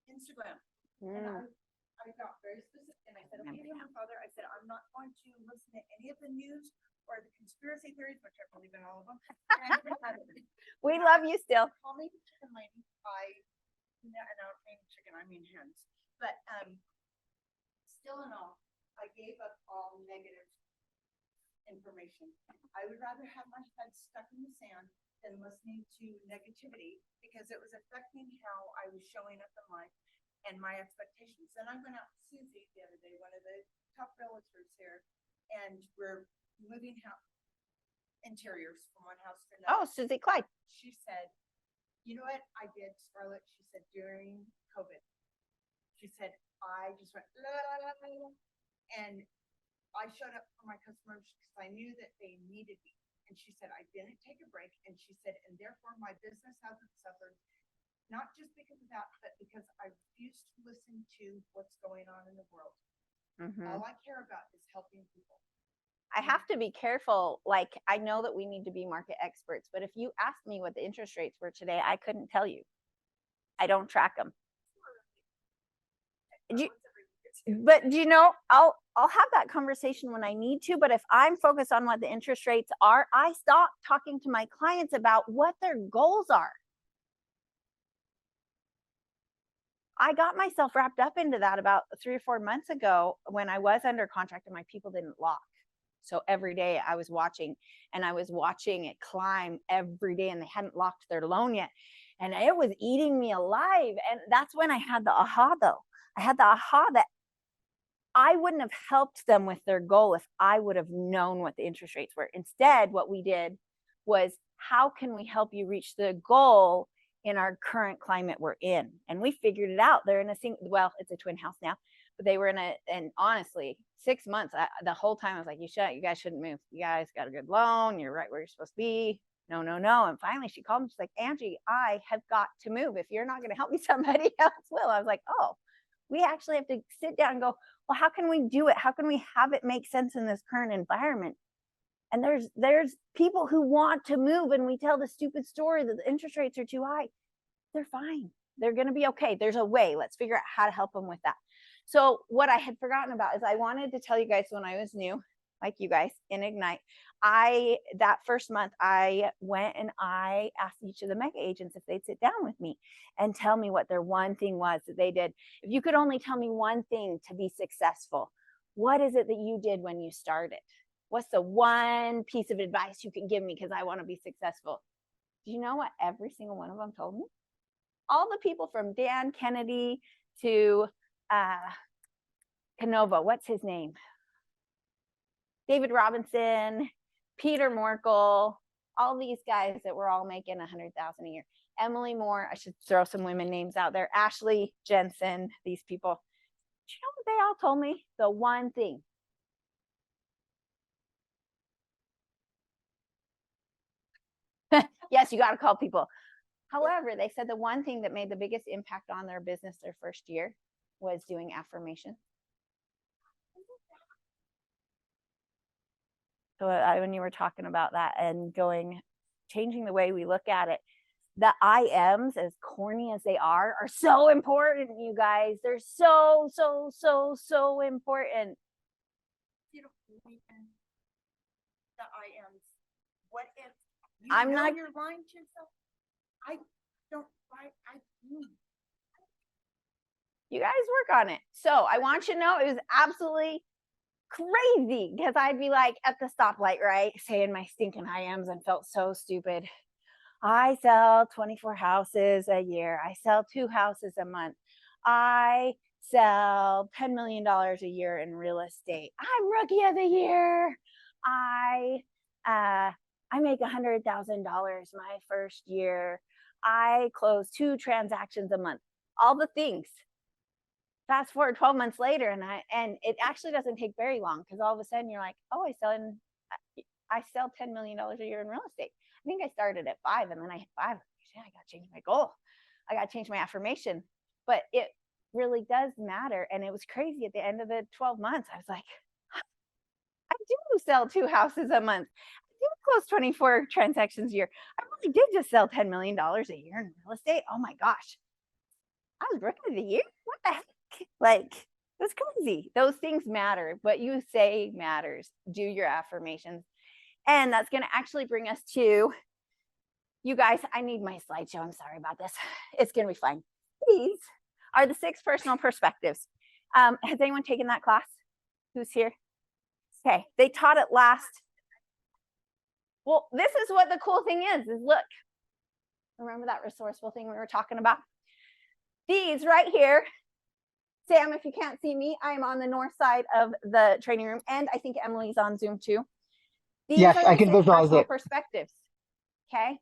Instagram. And I got very specific, and I said, okay, Heavenly Father, I said, I'm not going to listen to any of the news or the conspiracy theories, which I believe in all of them. We love you still. Call me the chicken lady. And I don't mean chicken, I mean hens. But still in all, I gave up all negative information. I would rather have my head stuck in the sand and listening to negativity because it was affecting how I was showing up in life and my expectations. And I went out with Susie the other day, one of the top realtors here, and we're moving house interiors from one house to Oh, another. Susie Clyde. She said, you know what I did, Scarlett? She said, during COVID, she said, I just went, la, la, la, la, la. And I showed up for my customers because I knew that they needed me. And she said, I didn't take a break. And she said, and therefore my business hasn't suffered, not just because of that, but because I refuse to listen to what's going on in the world. Mhm. All I care about is helping people. I have to be careful. Like, I know that we need to be market experts, but if you asked me what the interest rates were today, I couldn't tell you. I don't track them. But do you know, I'll have that conversation when I need to, but if I'm focused on what the interest rates are, I stop talking to my clients about what their goals are. I got myself wrapped up into that about 3 or 4 months ago when I was under contract and my people didn't lock. So every day I was watching, and I was watching it climb every day, and they hadn't locked their loan yet. And it was eating me alive. And that's when I had the aha though. I had the aha that I wouldn't have helped them with their goal if I would have known what the interest rates were. Instead, what we did was, how can we help you reach the goal in our current climate we're in? And we figured it out. They're in a single, well, it's a twin house now, but they were in and honestly, 6 months, the whole time I was like, you guys shouldn't move. You guys got a good loan. You're right where you're supposed to be. No, no, no. And finally she called me. She's like, Angie, I have got to move. If you're not going to help me, somebody else will. I was like, oh, we actually have to sit down and go, well, how can we do it? How can we have it make sense in this current environment? And there's people who want to move, and we tell the stupid story that the interest rates are too high. They're fine. They're going to be okay. There's a way. Let's figure out how to help them with that. So what I had forgotten about is I wanted to tell you guys, when I was new, like you guys in Ignite, that first month I went and I asked each of the mega agents if they'd sit down with me and tell me what their one thing was that they did. If you could only tell me one thing to be successful, what is it that you did when you started? What's the one piece of advice you can give me because I want to be successful? Do you know what every single one of them told me? All the people from Dan Kennedy to Canova, what's his name? David Robinson, Peter Morkel, all these guys that were all making $100,000 a year. Emily Moore, I should throw some women names out there. Ashley Jensen, these people. Do you know what they all told me? The one thing. Yes, you got to call people. However, they said the one thing that made the biggest impact on their business their first year was doing affirmation. So when you were talking about that and changing the way we look at it, the I ams, as corny as they are so important, you guys. They're so, so, so, so important. You don't believe in the I ams. What if you I'm know not- you're lying to yourself? I don't. You guys work on it. So I want you to know it was absolutely crazy because I'd be like at the stoplight, right, saying my stinking I ams and felt so stupid. I sell 24 houses a year. I sell 2 houses a month. I sell $10 million a year in real estate. I'm rookie of the year. I make $100,000 my first year. I close 2 transactions a month. All the things. Fast forward 12 months later, and it actually doesn't take very long because all of a sudden you're like, oh, I sell $10 million a year in real estate. I think I started at 5, and then I hit 5. I got to change my goal. I got to change my affirmation. But it really does matter. And it was crazy at the end of the 12 months. I was like, I do sell 2 houses a month. I do close 24 transactions a year. I really did just sell $10 million a year in real estate. Oh my gosh. I was rookie of the year. What the heck? Like, it was crazy. Those things matter. What you say matters. Do your affirmations. And that's going to actually bring us to, you guys, I need my slideshow. I'm sorry about this. It's going to be fine. These are the 6 personal perspectives. Has anyone taken that class? Who's here? Okay. They taught it last. Well, this is what the cool thing is look, remember that resourceful thing we were talking about? These right here, Sam, if you can't see me, I'm on the north side of the training room, and I think Emily's on Zoom too. These Yes, are I the can 6 visualize personal it. perspectives. Okay.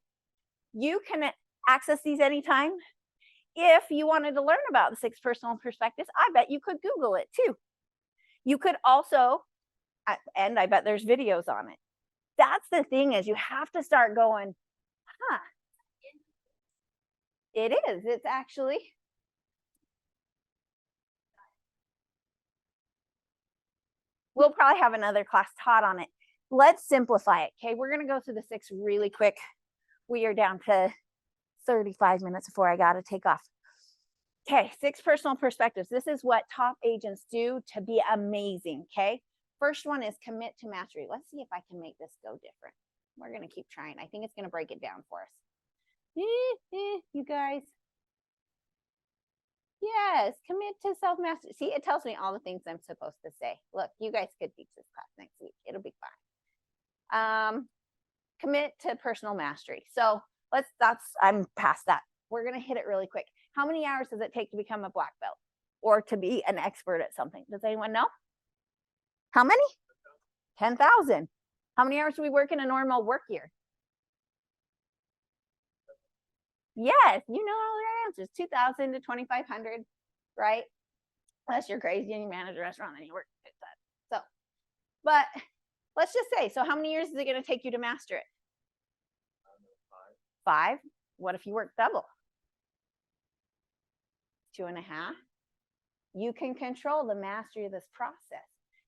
You can access these anytime. If you wanted to learn about the 6 personal perspectives, I bet you could Google it too. You could also, and I bet there's videos on it. That's the thing is you have to start going, huh, it is. It's actually. We'll probably have another class taught on it. Let's simplify it. Okay, we're going to go through the 6 really quick. We are down to 35 minutes before I got to take off. Okay, 6 personal perspectives. This is what top agents do to be amazing. Okay, first one is commit to mastery. Let's see if I can make this go different. We're going to keep trying. I think it's going to break it down for us. You guys. Yes, commit to self-mastery. See, it tells me all the things I'm supposed to say. Look, you guys could teach this class next week. It'll be fine. Commit to personal mastery. So I'm past that. We're going to hit it really quick. How many hours does it take to become a black belt or to be an expert at something? Does anyone know? How many? 10,000. How many hours do we work in a normal work year? Yes, you know all your answers. 2,000 to 2,500, right? Unless you're crazy and you manage a restaurant and you work 5. So, but let's just say, so how many years is it going to take you to master it? 5. What if you work double? 2.5. You can control the mastery of this process.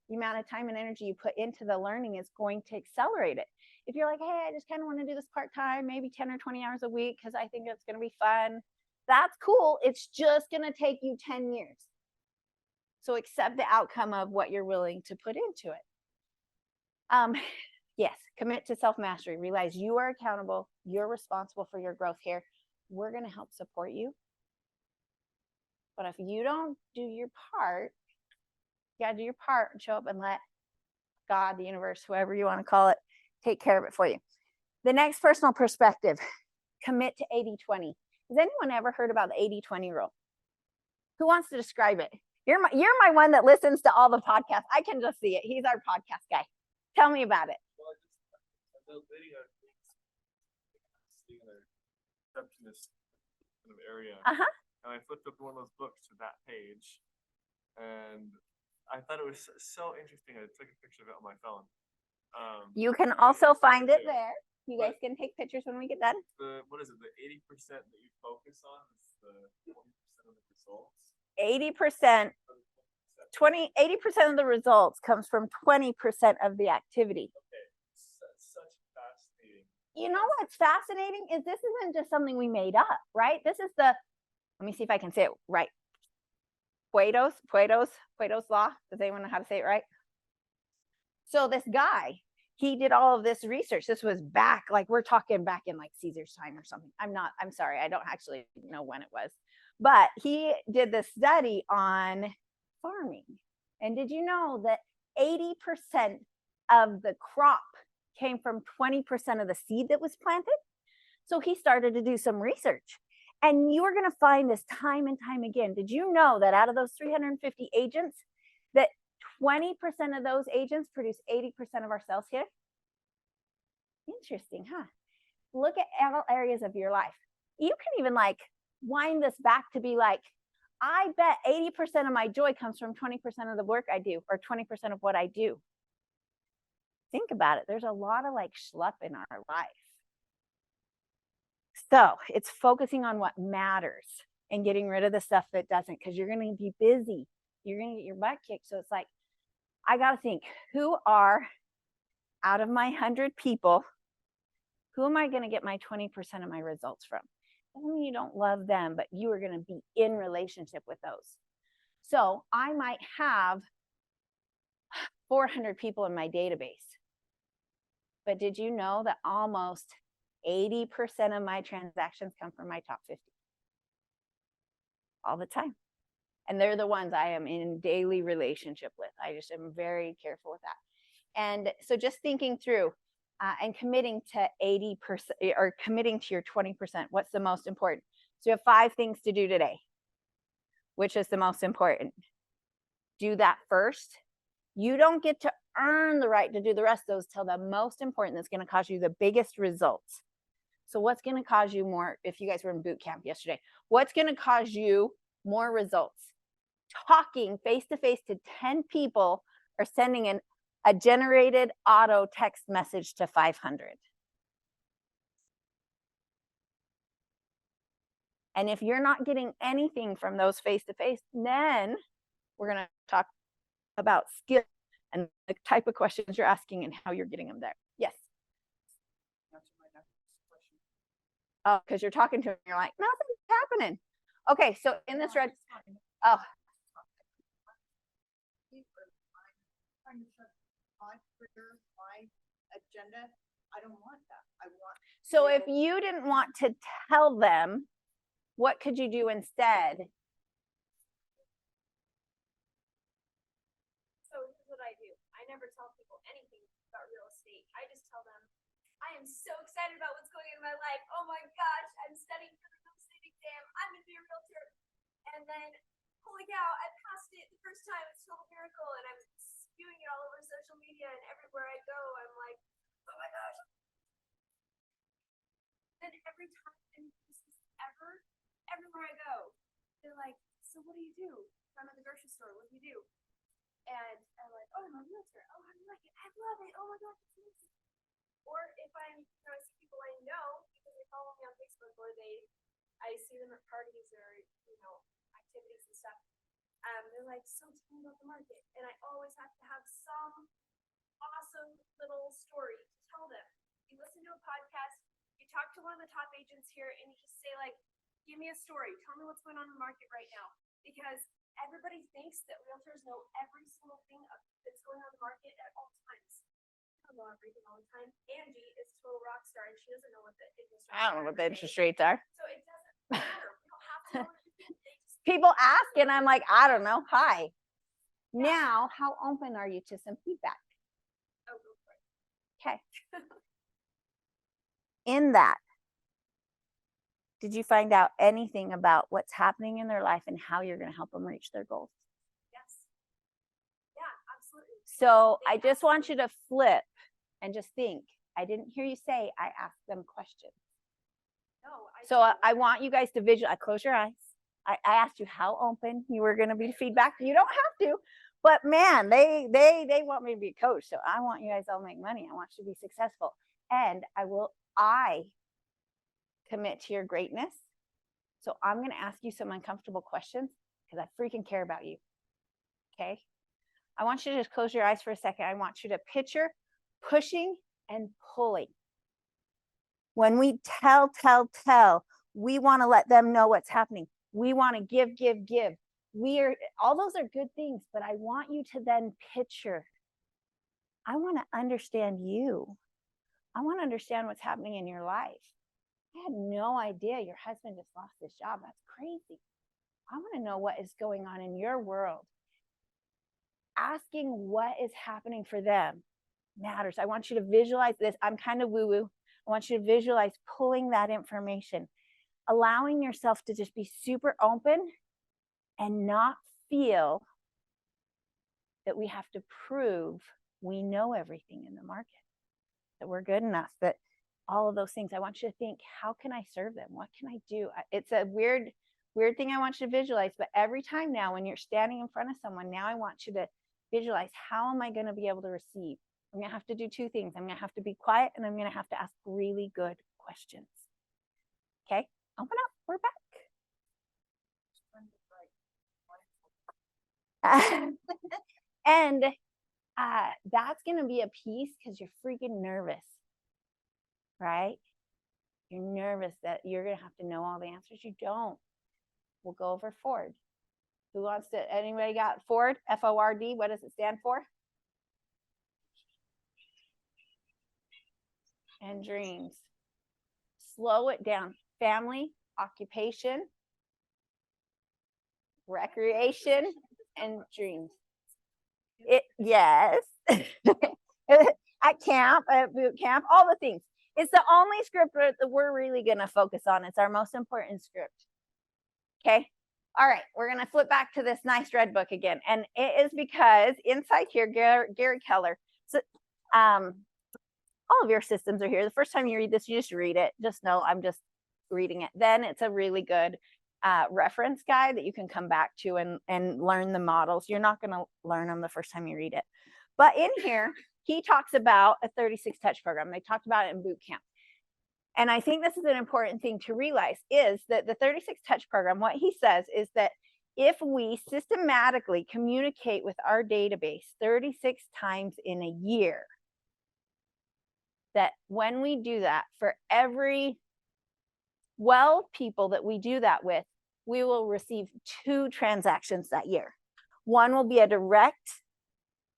The amount of time and energy you put into the learning is going to accelerate it. If you're like, hey, I just kind of want to do this part-time, maybe 10 or 20 hours a week because I think it's going to be fun, that's cool. It's just going to take you 10 years. So accept the outcome of what you're willing to put into it. Yes, commit to self-mastery. Realize you are accountable. You're responsible for your growth here. We're going to help support you. But if you don't do your part, you got to do your part and show up and let God, the universe, whoever you want to call it, take care of it for you. The next personal perspective, commit to 80-20. Has anyone ever heard about the 80-20 rule? Who wants to describe it? You're my one that listens to all the podcasts. I can just see it. He's our podcast guy. Tell me about it. Well, the video seeing a receptionist kind of area. Uh-huh. And I flipped up one of those books to that page, and I thought it was so interesting. I took a picture of it on my phone. You can also find it there. You guys can take pictures when we get done. What is it? The 80% that you focus on is the 20% of the results. 80%, 80% of the results comes from 20% of the activity. Okay, that's such fascinating. You know what's fascinating is this isn't just something we made up, right? This is let me see if I can say it right. Pareto's law. Does anyone know how to say it right? So this guy, he did all of this research. This was back, like we're talking back in like Caesar's time or something. I'm sorry, I don't actually know when it was. But he did this study on farming. And did you know that 80% of the crop came from 20% of the seed that was planted? So he started to do some research. And you are going to find this time and time again. Did you know that out of those 350 agents, that 20% of those agents produce 80% of our sales here? Interesting, huh? Look at all areas of your life. You can even like wind this back to be like, I bet 80% of my joy comes from 20% of the work I do or 20% of what I do. Think about it. There's a lot of like schlup in our life. So it's focusing on what matters and getting rid of the stuff that doesn't, because you're going to be busy. You're going to get your butt kicked. So it's like, I got to think, who are out of my 100 people, who am I going to get my 20% of my results from? Doesn't mean you don't love them, but you are going to be in relationship with those. So I might have 400 people in my database. But did you know that almost 80% of my transactions come from my top 50? All the time. And they're the ones I am in daily relationship with. I just am very careful with that. And so just thinking through, and committing to 80% or committing to your 20%. What's the most important? So you have 5 things to do today. Which is the most important? Do that first. You don't get to earn the right to do the rest of those till the most important that's going to cause you the biggest results. So what's going to cause you more, if you guys were in boot camp yesterday, what's going to cause you more results? Talking face-to-face to 10 people or sending a generated auto text message to 500. And if you're not getting anything from those face-to-face, then we're going to talk about skill and the type of questions you're asking and how you're getting them there. Yes. Oh, because you're talking to him, you're like, nothing's happening. Okay, so in this red, oh, my agenda. I don't want that. I want. so if you didn't want to tell them, what could you do instead? So here's what I do. I never tell people anything about real estate. I just tell them, I am so excited about what's going on in my life. Oh my gosh, I'm studying for the real estate exam. I'm gonna be a realtor. And then, holy cow, I passed it the first time. It's a total miracle. And I'm spewing it all over social media, and everywhere I go, I'm like, oh my gosh. Then every time, and this is everywhere I go, they're like, so what do you do? If I'm at the grocery store, what do you do? And I'm like, oh, I'm a realtor. Oh, how do you like it? I love it. Oh my gosh, it's amazing. Or if I see people I know because they follow me on Facebook, or I see them at parties or activities and stuff. They're like, so tell me about the market, and I always have to have some awesome little story to tell them. You listen to a podcast, you talk to one of the top agents here, and you just say like, give me a story. Tell me what's going on in the market right now, because everybody thinks that realtors know every single thing that's going on in the market at all times. I don't know everything all the time. Angie is a total rock star, and she doesn't know what the interest rates I don't know what the every interest day. rates are. So it doesn't matter. We don't have to know everything. They just People ask and I'm like, I don't know. Hi. Now, how open are you to some feedback? go for it. Okay. In that, did you find out anything about what's happening in their life and how you're going to help them reach their goals? Yes. Yeah, absolutely. So I just want you to flip and just think. I didn't hear you say I asked them questions. No, So I want you guys to visualize. Close your eyes. I asked you how open you were going to be to feedback. You don't have to, but man, they want me to be a coach. So I want you guys all to make money. I want you to be successful, and I commit to your greatness. So I'm going to ask you some uncomfortable questions because I freaking care about you. Okay. I want you to just close your eyes for a second. I want you to picture pushing and pulling. When we tell, we want to let them know what's happening. We want to give. All those are good things, but I want you to then picture. I want to understand you. I want to understand what's happening in your life. I had no idea your husband just lost his job. That's crazy. I want to know what is going on in your world. Asking what is happening for them matters. I want you to visualize this. I'm kind of woo-woo. I want you to visualize pulling that information, allowing yourself to just be super open and not feel that we have to prove we know everything in the market, that we're good enough, that all of those things. I want you to think, how can I serve them? What can I do? It's a weird thing I want you to visualize, but every time now when you're standing in front of someone, now I want you to visualize, how am I going to be able to receive? I'm going to have to do 2 things. I'm going to have to be quiet, and I'm going to have to ask really good questions. Okay, open up. We're back. And that's going to be a piece because you're freaking nervous, right? You're nervous that you're going to have to know all the answers. You don't. We'll go over Ford. Who wants to? Anybody got Ford? F-O-R-D. What does it stand for? And dreams. Slow it down. Family, occupation, recreation, and dreams. Yes. I at camp, at boot camp, all the things. It's the only script that we're really going to focus on. It's our most important script. Okay. All right. We're going to flip back to this nice red book again. And it is because inside here, Gary Keller, so, all of your systems are here. The first time you read this, you just read it. Just know I'm just reading it. Then it's a really good reference guide that you can come back to and learn the models. You're not going to learn them the first time you read it. But in here, he talks about a 36 touch program. They talked about it in boot camp. And I think this is an important thing to realize is that the 36 touch program, what he says is that if we systematically communicate with our database 36 times in a year, that when we do that, for every 12 people that we do that with, we will receive 2 transactions that year. One will be a direct,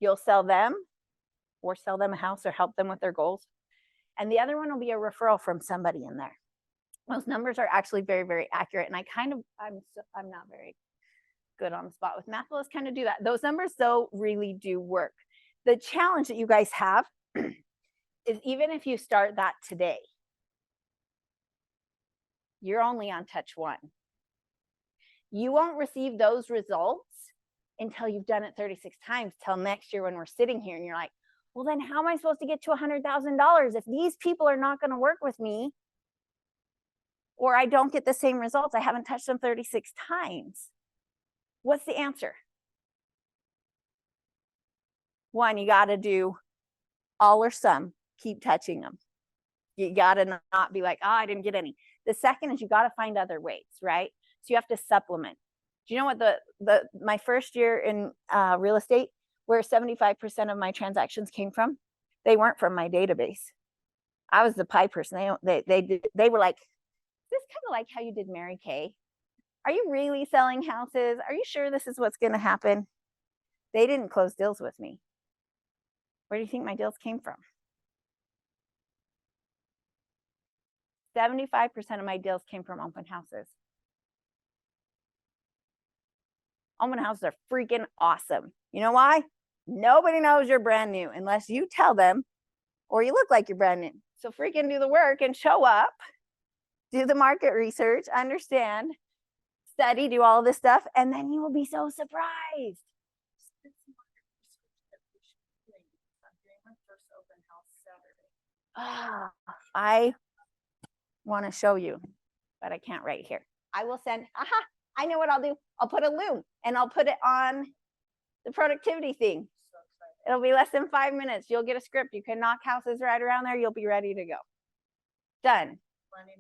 you'll sell them or sell them a house or help them with their goals. And the other one will be a referral from somebody in there. Those numbers are actually very, very accurate. And I'm not very good on the spot with math. Let's kind of do that. Those numbers though really do work. The challenge that you guys have is even if you start that today, you're only on touch 1. You won't receive those results until you've done it 36 times till next year when we're sitting here and you're like, well, then how am I supposed to get to $100,000 if these people are not going to work with me or I don't get the same results? I haven't touched them 36 times. What's the answer? 1, you got to do all or some, keep touching them. You got to not be like, oh, I didn't get any. The second is you got to find other ways, right? So you have to supplement. Do you know what my first year in real estate, where 75% of my transactions came from? They weren't from my database. I was the pie person. They were like, this kind of like how you did Mary Kay. Are you really selling houses? Are you sure this is what's going to happen? They didn't close deals with me. Where do you think my deals came from? 75% of my deals came from open houses. Open houses are freaking awesome. You know why? Nobody knows you're brand new unless you tell them or you look like you're brand new. So freaking do the work and show up, do the market research, understand, study, do all this stuff, and then you will be so surprised. I want to show you, but I can't right here. I will send, I know what I'll do. I'll put a loom and I'll put it on the productivity thing. It'll be less than 5 minutes. You'll get a script. You can knock houses right around there. You'll be ready to go. Done.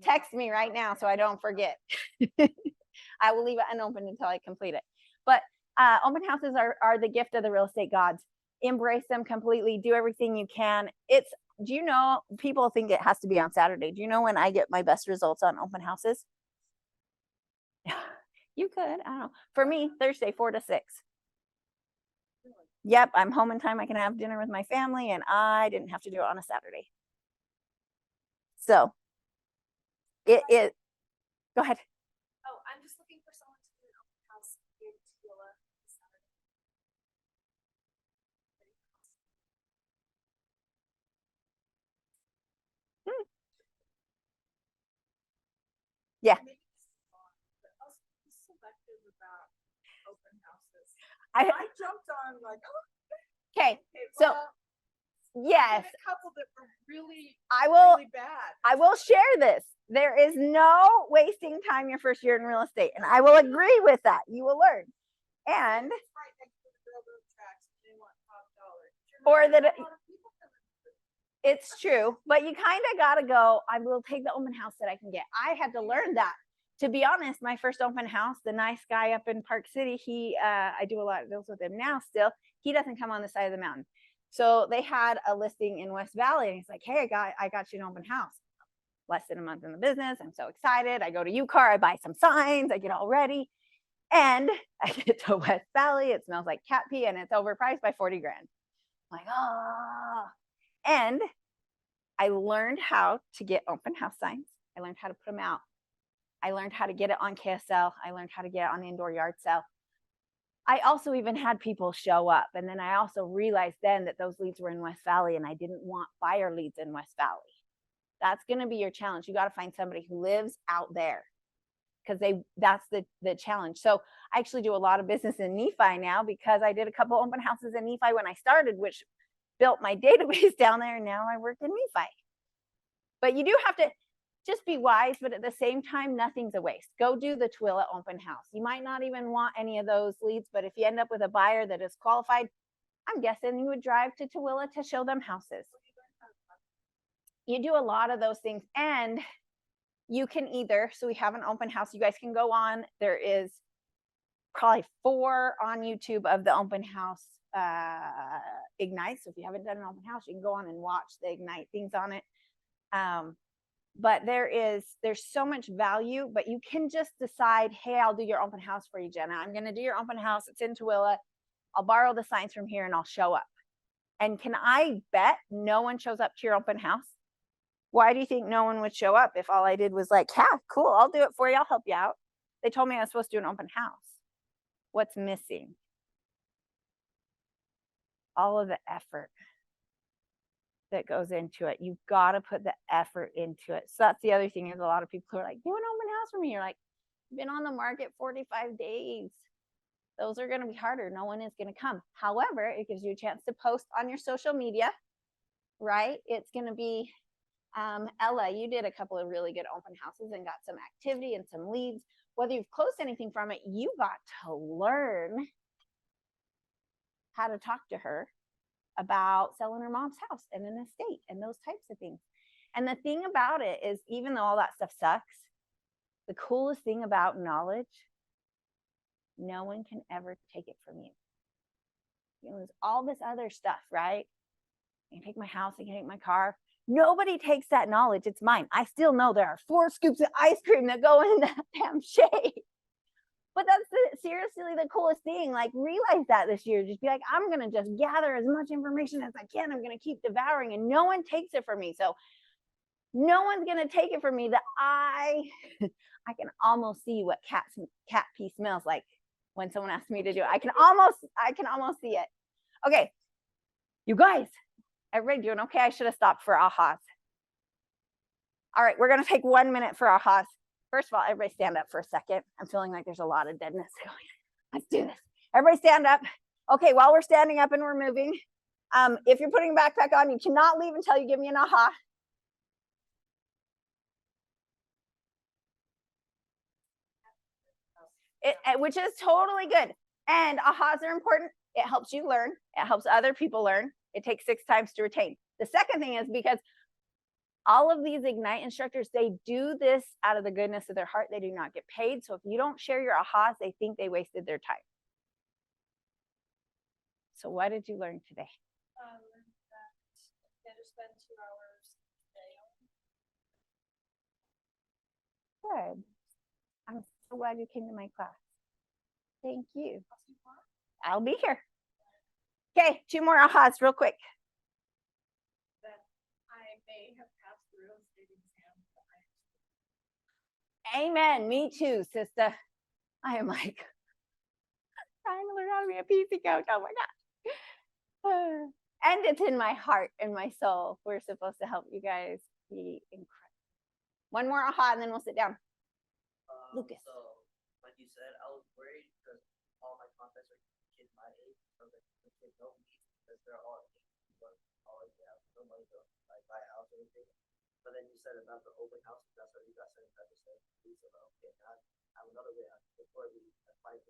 Text me right now so I don't forget. I will leave it unopened until I complete it. But open houses are the gift of the real estate gods. Embrace them completely. Do everything you can. Do you know, people think it has to be on Saturday. Do you know when I get my best results on open houses? You could, I don't know. For me, Thursday, 4 to 6. Yep, I'm home in time. I can have dinner with my family and I didn't have to do it on a Saturday. So go ahead. Oh, I'm just looking for someone to do an open house in Tequila this Saturday. Yeah. I jumped on like, okay. So yes, a couple that were really really bad. I will share this. There is no wasting time your first year in real estate, and I will agree with that. You will learn, and Right next to the railroad tracks, they want $5. or that it's true, but you kind of got to go. I will take the open house that I can get. I had to learn that. To be honest, my first open house, the nice guy up in Park City, I do a lot of deals with him now still. He doesn't come on the side of the mountain. So they had a listing in West Valley and he's like, hey, I got you an open house. Less than a month in the business. I'm so excited. I go to UCAR, I buy some signs, I get all ready. And I get to West Valley. It smells like cat pee and it's overpriced by 40 grand. I'm like, oh. And I learned how to get open house signs. I learned how to put them out. I learned how to get it on KSL. I learned how to get it on indoor yard sale. I also even had people show up. And then I also realized then that those leads were in West Valley and I didn't want buyer leads in West Valley. That's going to be your challenge. You got to find somebody who lives out there because that's the challenge. So I actually do a lot of business in Nephi now because I did a couple open houses in Nephi when I started, which built my database down there. And now I work in Nephi. But you do have to just be wise, but at the same time, nothing's a waste. Go do the Tooele open house. You might not even want any of those leads, but if you end up with a buyer that is qualified, I'm guessing you would drive to Tooele to show them houses. You do a lot of those things, and you can either, so we have an open house, you guys can go on, there is probably 4 on YouTube of the open house Ignite. So if you haven't done an open house, you can go on and watch the Ignite things on it. But there's so much value, but you can just decide, hey, I'll do your open house for you, Jenna. I'm going to do your open house. It's in Tooele. I'll borrow the signs from here and I'll show up. And can I bet no one shows up to your open house? Why do you think no one would show up if all I did was like, yeah, cool, I'll do it for you. I'll help you out. They told me I was supposed to do an open house. What's missing? All of the effort that goes into it. You've got to put the effort into it. So that's the other thing is a lot of people who are like, do an open house for me. You're like, you've been on the market 45 days. Those are going to be harder. No one is going to come. However, it gives you a chance to post on your social media, right? It's going to be, Ella, you did a couple of really good open houses and got some activity and some leads. Whether you've closed anything from it, you got to learn how to talk to her about selling her mom's house and an estate and those types of things. And the thing about it is, even though all that stuff sucks, the coolest thing about knowledge, no one can ever take it from you. You know, there's all this other stuff, right? You can take my house, you can take my car. Nobody takes that knowledge. It's mine. I still know there are 4 scoops of ice cream that go in that damn shake. But that's seriously the coolest thing. Like, realize that this year. Just be like, I'm going to just gather as much information as I can. I'm going to keep devouring, and no one takes it from me. So no one's going to take it from me that I can almost see what cat pee smells like when someone asks me to do it. I can almost see it. Okay, you guys, everybody doing okay? I should have stopped for ahas. All right, we're going to take 1 minute for ahas. First of all, everybody stand up for a second. I'm feeling like there's a lot of deadness going on. Let's do this. Everybody stand up. Okay, while we're standing up and we're moving, if you're putting a backpack on, you cannot leave until you give me an aha. Which is totally good. And ahas are important. It helps you learn. It helps other people learn. It takes 6 times to retain. The second thing is because all of these Ignite instructors, they do this out of the goodness of their heart. They do not get paid. So if you don't share your ahas, they think they wasted their time. So what did you learn today? That better spend 2 hours a day. Good. I'm so glad you came to my class. Thank you. I'll be here. Okay, 2 more ahas real quick. That I may have passed the real estate exam. Amen. Me too, sister. I am like trying to learn how to be a PC coach. Oh my God. And it's in my heart and my soul. We're supposed to help you guys be incredible. 1 more aha and then we'll sit down. Lucas. So, like you said, I was worried because all my contacts are kids my age, so the kids know me because they're all always have no money to like buy a house or anything. But then you said about the open house, that's what you got 75%. So okay, I have another way out before we find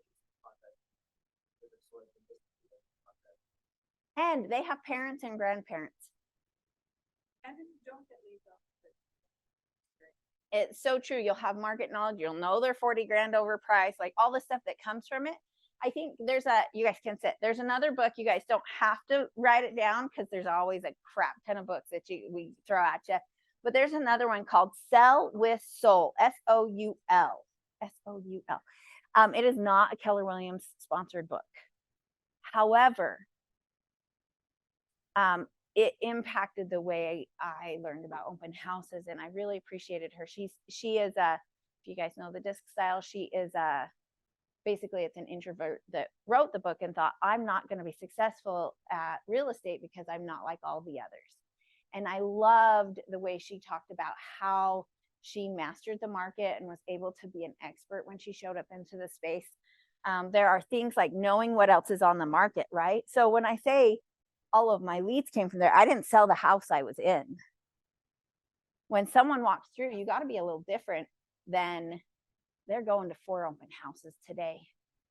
contact with the source and just contact. And they have parents and grandparents. And if you don't get leads off of it. It's so true. You'll have market knowledge. You'll know they're 40 grand overpriced, like all the stuff that comes from it. I think you guys can sit. There's another book. You guys don't have to write it down because there's always a crap ton of books that we throw at you. But there's another one called Sell with Soul, S-O-U-L. S-O-U-L. It is not a Keller Williams sponsored book. However, it impacted the way I learned about open houses, and I really appreciated her. She is if you guys know the disc style, she is basically it's an introvert that wrote the book and thought, I'm not going to be successful at real estate because I'm not like all the others. And I loved the way she talked about how she mastered the market and was able to be an expert when she showed up into the space. There are things like knowing what else is on the market, right? So when I say all of my leads came from there, I didn't sell the house I was in. When someone walks through, you got to be a little different than they're going to 4 open houses today,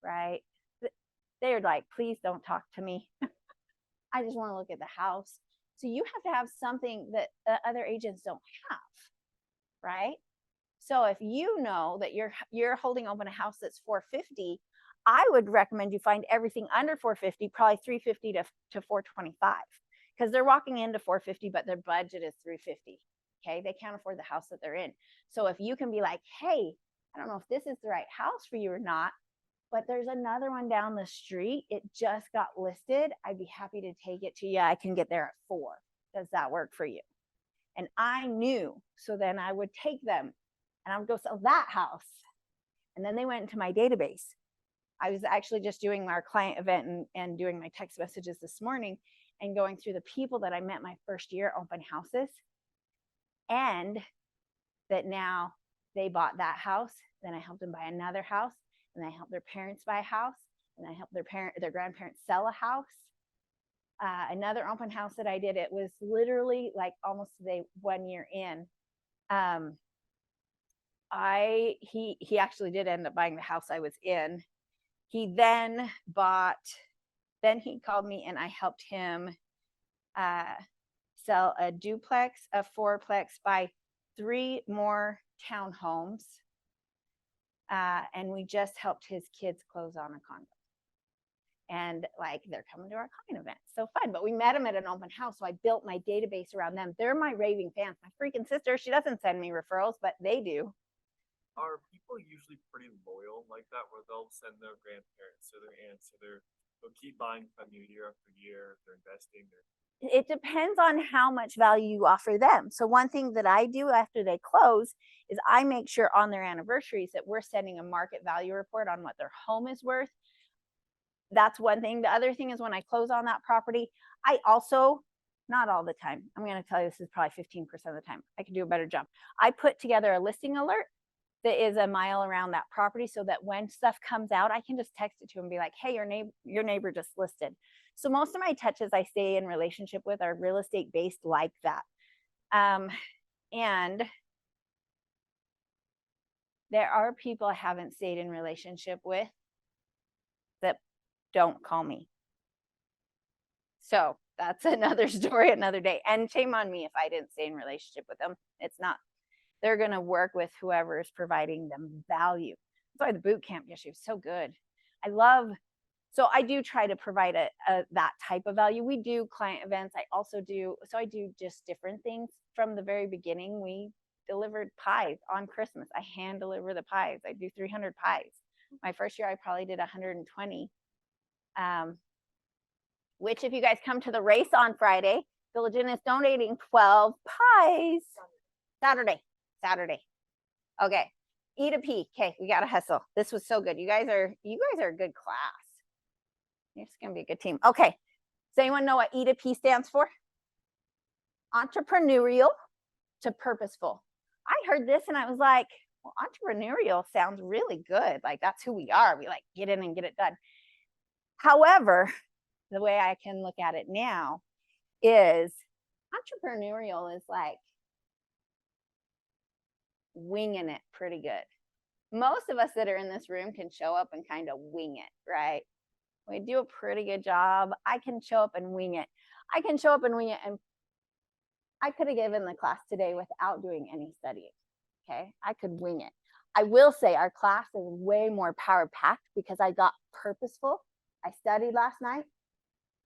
right? They're like, please don't talk to me. I just want to look at the house. So you have to have something that other agents don't have, right? So if you know that you're holding open a house that's 450, I would recommend you find everything under 450, probably 350 to 425, because they're walking into 450, but their budget is 350. Okay, they can't afford the house that they're in. So if you can be like, hey, I don't know if this is the right house for you or not, but there's another one down the street. It just got listed. I'd be happy to take it to you. I can get there at 4. Does that work for you? And I knew, so then I would take them and I would go sell that house. And then they went into my database. I was actually just doing our client event and doing my text messages this morning and going through the people that I met my first year open houses, and that now they bought that house. Then I helped them buy another house, and I helped their parents buy a house, and I helped their grandparents sell a house. Another open house that I did, it was literally like almost 1 year in. He actually did end up buying the house I was in. He then he called me and I helped him sell a duplex, a fourplex, buy 3 more townhomes. And we just helped his kids close on a condo. And like, they're coming to our client event. So fun. But we met them at an open house. So I built my database around them. They're my raving fans. My freaking sister, she doesn't send me referrals, but they do. Are people usually pretty loyal like that, where they'll send their grandparents or their aunts, or they'll keep buying from you year after year if they're investing? It depends on how much value you offer them. So one thing that I do after they close is I make sure on their anniversaries that we're sending a market value report on what their home is worth. That's one thing. The other thing is when I close on that property, I also, not all the time, I'm going to tell you this is probably 15% of the time, I can do a better job. I put together a listing alert that is a mile around that property, so that when stuff comes out, I can just text it to them and be like, hey, your neighbor just listed. So most of my touches I stay in relationship with are real estate based like that. And there are people I haven't stayed in relationship with that don't call me. So that's another story, another day. And shame on me if I didn't stay in relationship with them. It's not, they're going to work with whoever is providing them value. That's why the boot camp issue is so good. So I do try to provide that type of value. We do client events. I do just different things. From the very beginning, we delivered pies on Christmas. I hand deliver the pies. I do 300 pies. My first year, I probably did 120. Which if you guys come to the race on Friday, Village Inn is donating 12 pies. Saturday. Okay. Eat a pea. Okay, we gotta hustle. This was so good. You guys are a good class. It's gonna be a good team. Okay. Does anyone know what Eat a Pea stands for? Entrepreneurial to purposeful. I heard this and I was like, well, entrepreneurial sounds really good. Like, that's who we are. We like get in and get it done. However, the way I can look at it now is entrepreneurial is like winging it pretty good. Most of us that are in this room can show up and kind of wing it, right? We do a pretty good job. I can show up and wing it. And I could have given the class today without doing any studying. Okay, I could wing it. I will say our class is way more power packed because I got purposeful. I studied last night,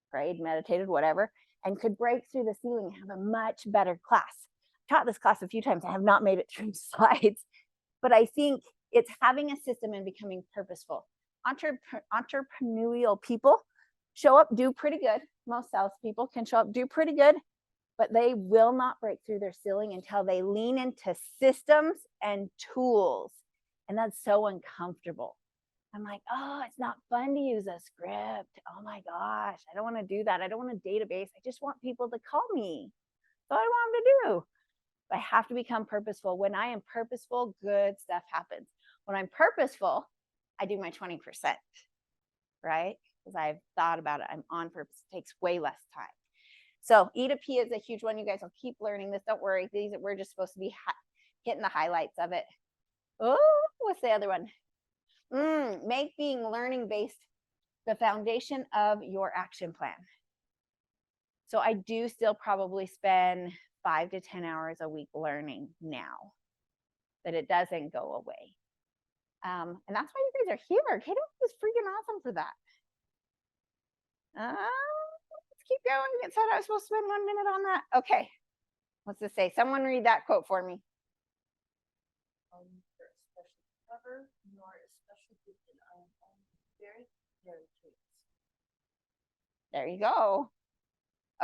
prayed, meditated, whatever, and could break through the ceiling and have a much better class. I taught this class a few times. I have not made it through slides, but I think it's having a system and becoming purposeful. Entrepreneurial people show up, do pretty good. Most salespeople can show up, do pretty good, but they will not break through their ceiling until they lean into systems and tools. And that's so uncomfortable. I'm like, oh, it's not fun to use a script. Oh my gosh, I don't want to do that. I don't want a database. I just want people to call me. So I want them to do. But I have to become purposeful. When I am purposeful, good stuff happens. When I'm purposeful, I do my 20%, right? Because I've thought about it. I'm on purpose. It takes way less time. So E2P is a huge one. You guys will keep learning this. Don't worry. We're just supposed to be hitting the highlights of it. Oh, what's the other one? Make being learning based the foundation of your action plan. So I do still probably spend 5 to 10 hours a week learning now, that it doesn't go away. And that's why you guys are here. Kato was freaking awesome for that. Let's keep going. It said I was supposed to spend 1 minute on that. Okay. What's this say? Someone read that quote for me. For a special cover, nor a special gifted very, very traits. There you go.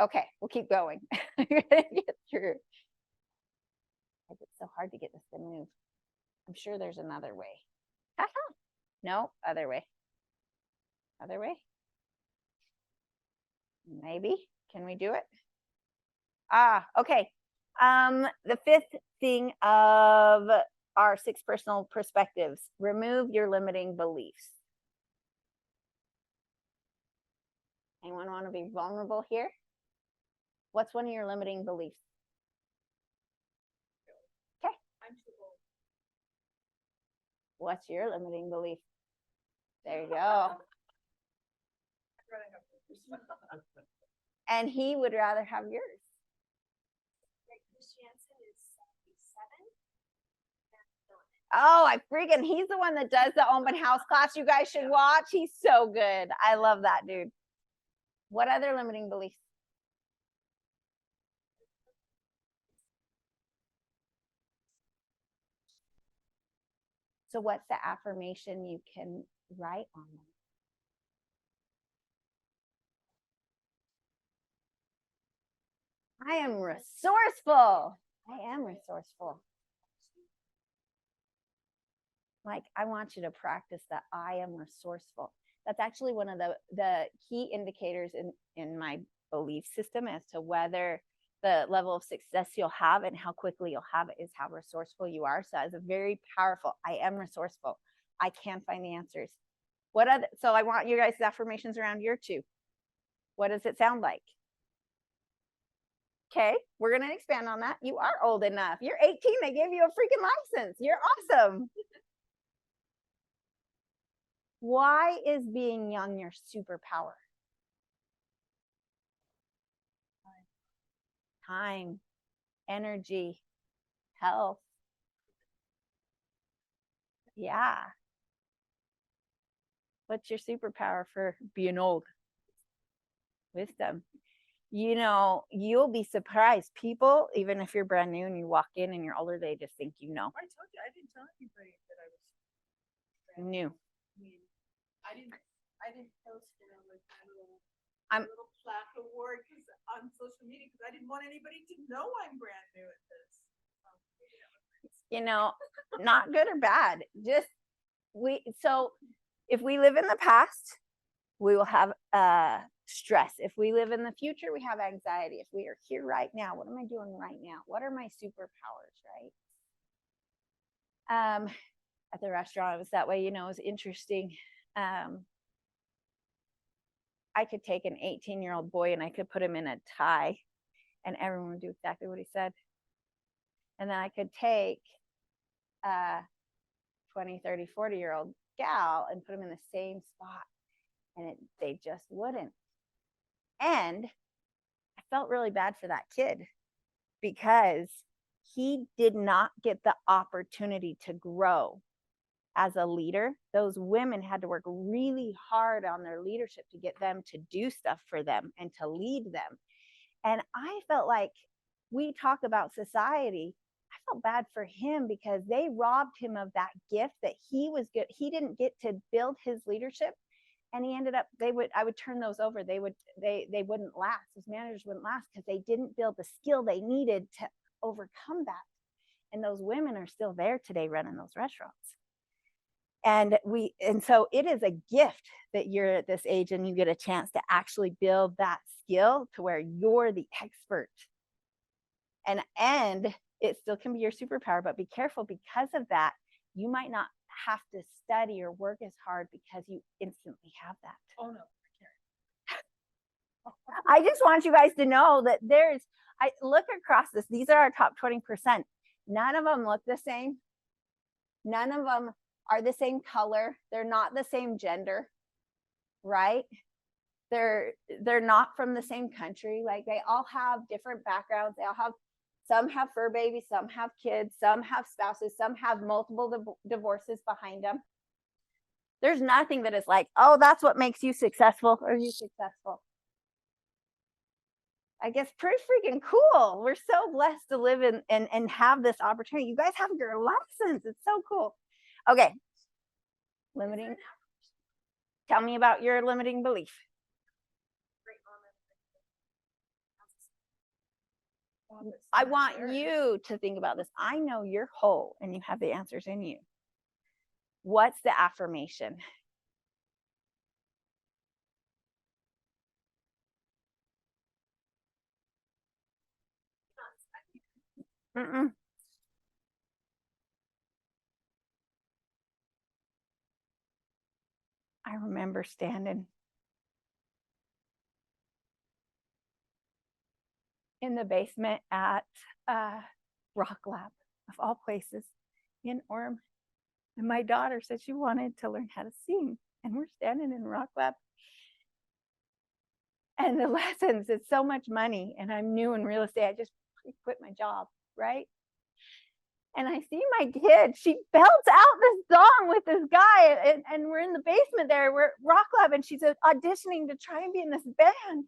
Okay, we'll keep going. You're gonna get through. It's so hard to get this to move. I'm sure there's another way. No, other way. Other way? Maybe. Can we do it? Okay. The fifth thing of our 6 personal perspectives, remove your limiting beliefs. Anyone want to be vulnerable here? What's one of your limiting beliefs? Okay. I'm too old. What's your limiting belief? There you go. I'd rather have this. And he would rather have yours. Oh, he's the one that does the open house class. You guys should watch. He's so good. I love that dude. What other limiting beliefs? So what's the affirmation you can write on them? I am resourceful. I am resourceful. Like, I want you to practice that I am resourceful. That's actually one of the key indicators in my belief system as to whether the level of success you'll have and how quickly you'll have it is how resourceful you are. So it's a very powerful, I am resourceful. I can find the answers. So I want you guys' affirmations around your 2. What does it sound like? Okay, we're going to expand on that. You are old enough. You're 18. They gave you a freaking license. You're awesome. Why is being young your superpower? Time, energy, health. Yeah. What's your superpower for being old? Wisdom. You know, you'll be surprised. People, even if you're brand new and you walk in and you're older, they just think you know. I told you, I didn't tell anybody that I was New. I mean, I didn't post it on like I'm- a little plaque award on social media because I didn't want anybody to know I'm brand new at this. You know, not good or bad. Just so if we live in the past, we will have stress. If we live in the future, we have anxiety. If we are here right now, what am I doing right now? What are my superpowers, right? At the restaurant, it was that way. You know, it was interesting. I could take an 18-year-old boy and I could put him in a tie and everyone would do exactly what he said. And then I could take a 20, 30, 40-year-old gal and put him in the same spot and they just wouldn't. And I felt really bad for that kid because he did not get the opportunity to grow as a leader. Those women had to work really hard on their leadership to get them to do stuff for them and to lead them. And I felt like, we talk about society, I felt bad for him because they robbed him of that gift that he was good. He didn't get to build his leadership. And he ended up, I would turn those over. They wouldn't last. His managers wouldn't last because they didn't build the skill they needed to overcome that. And those women are still there today running those restaurants. And so it is a gift that you're at this age and you get a chance to actually build that skill to where you're the expert. And it still can be your superpower, but be careful because of that. You might not have to study or work as hard because you instantly have that. Oh, no. I just want you guys to know that I look across this. These are our top 20%. None of them look the same. None of them are the same color. They're not the same gender, right? They're not from the same country. Like they all have different backgrounds. Some have fur babies, some have kids, some have spouses, some have multiple divorces behind them. There's nothing that is like, oh, that's what makes you successful or you successful. I guess pretty freaking cool. We're so blessed to live in and have this opportunity. You guys have your license. It's so cool. Okay. Limiting. Tell me about your limiting belief. I want you to think about this. I know you're whole and you have the answers in you. What's the affirmation? Mm-mm. I remember standing in the basement at Rock Lab, of all places, in Orem. And my daughter said she wanted to learn how to sing. And we're standing in Rock Lab. And the lessons, it's so much money. And I'm new in real estate. I just quit my job, right? And I see my kid, she belts out this song with this guy. And we're in the basement there, we're at Rock Lab, and she's auditioning to try and be in this band.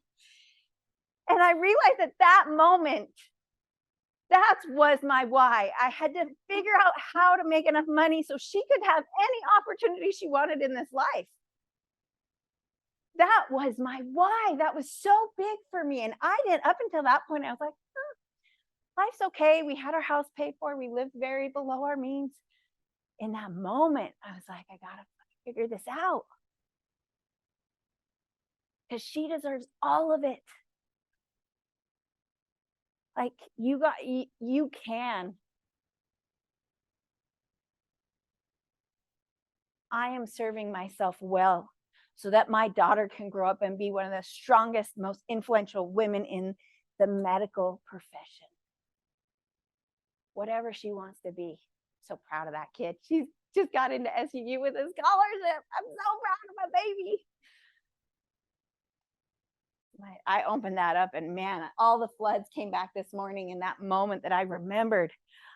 And I realized at that moment, that was my why. I had to figure out how to make enough money so she could have any opportunity she wanted in this life. That was my why. That was so big for me. And I did, up until that point, I was like, life's okay. We had our house paid for. We lived very below our means. In that moment, I was like, I gotta figure this out. Because she deserves all of it. Like you can. I am serving myself well so that my daughter can grow up and be one of the strongest, most influential women in the medical profession. Whatever she wants to be. So proud of that kid. She's just got into SUU with a scholarship. I'm so proud of my baby. I opened that up and man, all the floods came back this morning in that moment that I remembered.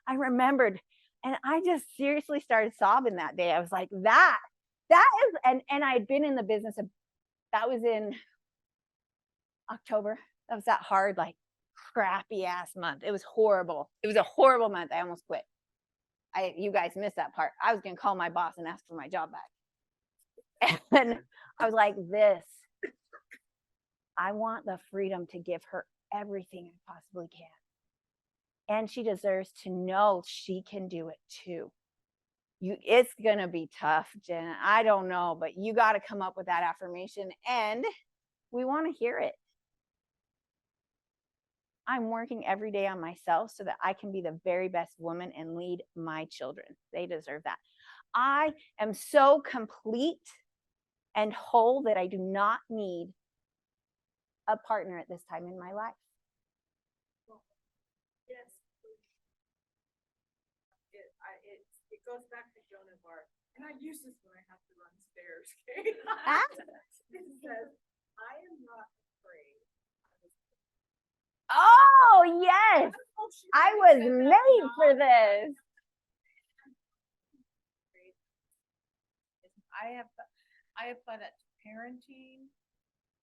And I just seriously started sobbing that day. I was like, that is, and I had been in the business of, that was in October. That was that hard, like crappy ass month. It was horrible. It was a horrible month. I almost quit. You guys missed that part. I was going to call my boss and ask for my job back. And I was like, I want the freedom to give her everything I possibly can. And she deserves to know she can do it too. It's going to be tough, Jen. I don't know, but you got to come up with that affirmation and we want to hear it. I'm working every day on myself so that I can be the very best woman and lead my children. They deserve that. I am so complete and whole that I do not need a partner at this time in my life. Yes. It goes back to Joan of Arc. And I use this when I have to run stairs. Okay? It says, I am not afraid. Oh, yes. I was made for this. I have fun at parenting,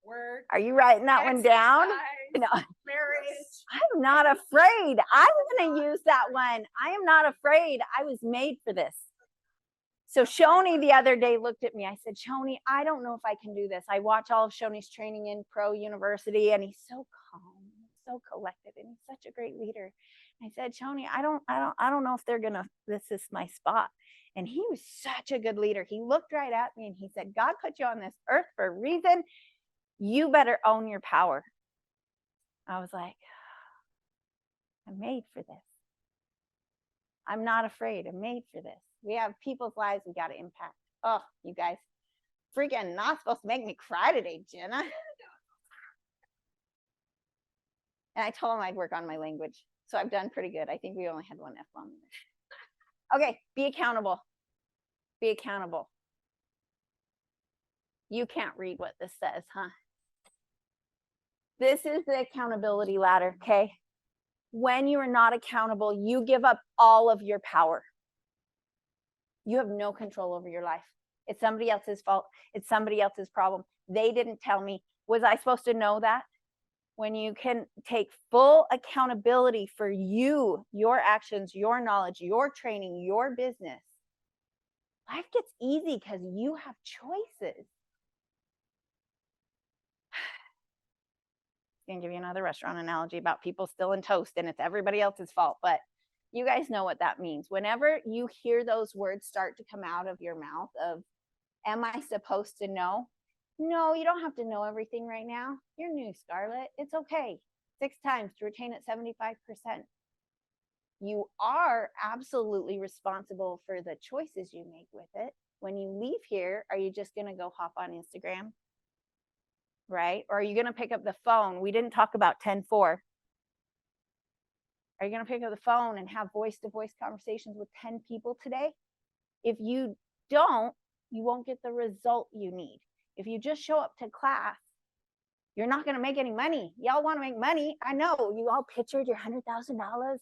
work. Are you writing that one down? No. Marriage. I'm not afraid. I'm going to use that one. I am not afraid. I was made for this. So Shoni the other day looked at me. I said, Shoni, I don't know if I can do this. I watch all of Shoni's training in Pro University and he's so calm, so collected, and he's such a great leader. I said, Shoni, I don't know if this is my spot. And he was such a good leader. He looked right at me and he said, God put you on this earth for a reason. You better own your power. I was like, I'm made for this. I'm not afraid. I'm made for this. We have people's lives we got to impact. Oh, you guys, freaking not supposed to make me cry today, Jenna. And I told him I'd work on my language. So I've done pretty good. I think we only had one F-bomb. Okay, be accountable. Be accountable. You can't read what this says, huh? This is the accountability ladder, okay? When you are not accountable, you give up all of your power. You have no control over your life. It's somebody else's fault. It's somebody else's problem. They didn't tell me. Was I supposed to know that? When you can take full accountability for you, your actions, your knowledge, your training, your business, life gets easy because you have choices. I'm gonna give you another restaurant analogy about people still in toast and it's everybody else's fault, but you guys know what that means. Whenever you hear those words start to come out of your mouth of, am I supposed to know? No, you don't have to know everything right now. You're new, Scarlett. It's okay. 6 times to retain at 75%. You are absolutely responsible for the choices you make with it. When you leave here, are you just going to go hop on Instagram? Right? Or are you going to pick up the phone? We didn't talk about 10-4. Are you going to pick up the phone and have voice-to-voice conversations with 10 people today? If you don't, you won't get the result you need. If you just show up to class, you're not going to make any money. Y'all want to make money. I know you all pictured your $100,000.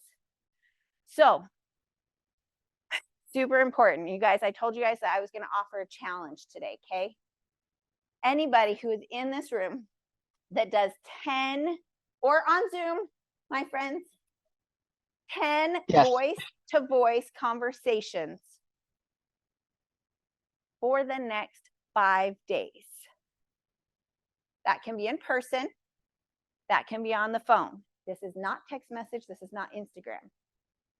So super important. You guys, I told you guys that I was going to offer a challenge today. Okay. Anybody who is in this room that does 10 or on Zoom, my friends, 10 Yes. voice-to-voice conversations for the next 5 days. That can be in person. That can be on the phone. This is not text message. This is not Instagram.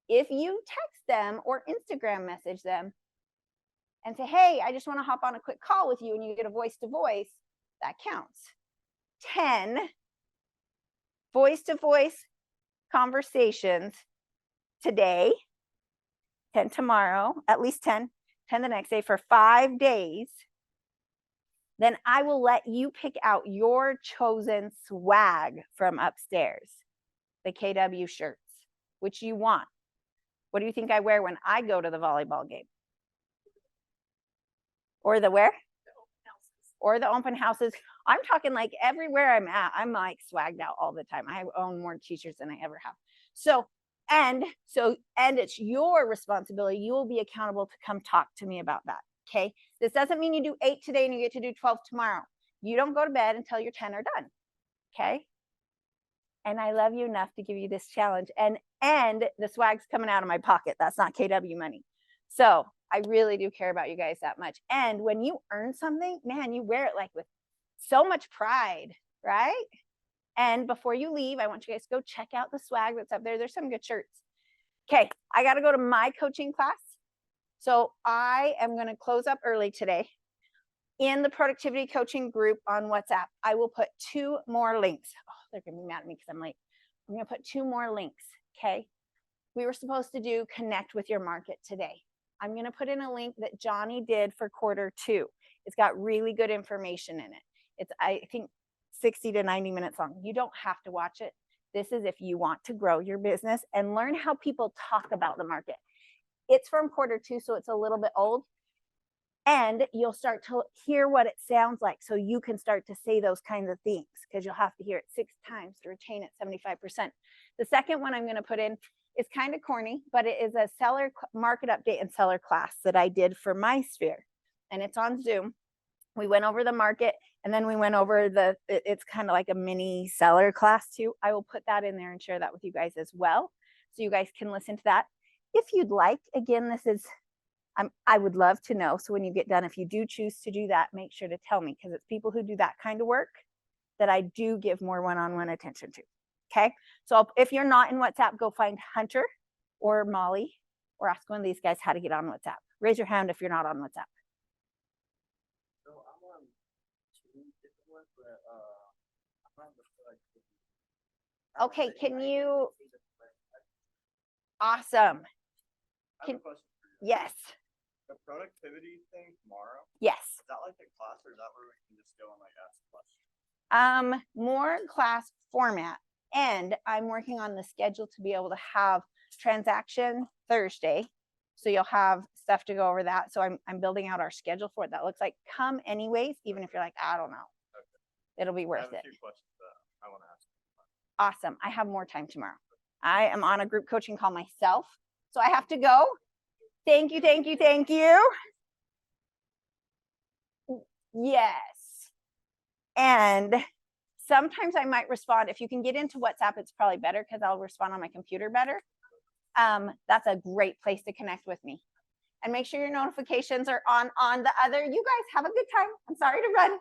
If you text them or Instagram message them and say, hey, I just want to hop on a quick call with you, and you get a voice-to-voice, that counts. 10 voice-to-voice conversations today, 10 tomorrow, at least 10 the next day for 5 days. Then I will let you pick out your chosen swag from upstairs, the KW shirts, which you want. What do you think I wear when I go to the volleyball game? Or the where? Or the open houses. I'm talking like everywhere I'm at, I'm like swagged out all the time. I own more t-shirts than I ever have. And it's your responsibility. You will be accountable to come talk to me about that. Okay. This doesn't mean you do 8 today and you get to do 12 tomorrow. You don't go to bed until your 10 are done. Okay. And I love you enough to give you this challenge. And the swag's coming out of my pocket. That's not KW money. So I really do care about you guys that much. And when you earn something, man, you wear it like with so much pride, right? And before you leave, I want you guys to go check out the swag that's up there. There's some good shirts. Okay, I got to go to my coaching class. So I am going to close up early today. In the productivity coaching group on WhatsApp, I will put 2 more links. Oh, they're going to be mad at me because I'm late. I'm going to put 2 more links, okay? We were supposed to do connect with your market today. I'm going to put in a link that Johnny did for Q2. It's got really good information in it. It's, I think, 60 to 90 minutes long. You don't have to watch it. This is if you want to grow your business and learn how people talk about the market. It's from Q2, so it's a little bit old. And you'll start to hear what it sounds like, so you can start to say those kinds of things, because you'll have to hear it 6 times to retain it 75%. The second one I'm going to put in is kind of corny, but it is a seller market update and seller class that I did for my sphere. And it's on Zoom. We went over the market, and then we went over it's kind of like a mini seller class too. I will put that in there and share that with you guys as well, so you guys can listen to that. If you'd like, again, this is, I would love to know. So when you get done, if you do choose to do that, make sure to tell me, because it's people who do that kind of work that I do give more one-on-one attention to. Okay. So if you're not in WhatsApp, go find Hunter or Molly or ask one of these guys how to get on WhatsApp. Raise your hand if you're not on WhatsApp. So I'm on 2 different ones, but I'm on the productivity. Okay, can you? Awesome. I have Can- a question for you. Yes. The productivity thing tomorrow, Yes. is that like a class or is that where we can just go and like ask questions? More class format. And I'm working on the schedule to be able to have transaction Thursday. So you'll have stuff to go over that. So I'm building out our schedule for what that looks like. Come anyways, even if you're like, I don't know. It'll be I worth have a it. few questions that I want to ask. Awesome. I have more time tomorrow. I am on a group coaching call myself. So I have to go. Thank you, thank you, thank you. Yes. And sometimes I might respond. If you can get into WhatsApp, it's probably better because I'll respond on my computer better. That's a great place to connect with me. And make sure your notifications are on the other. You guys have a good time. I'm sorry to run.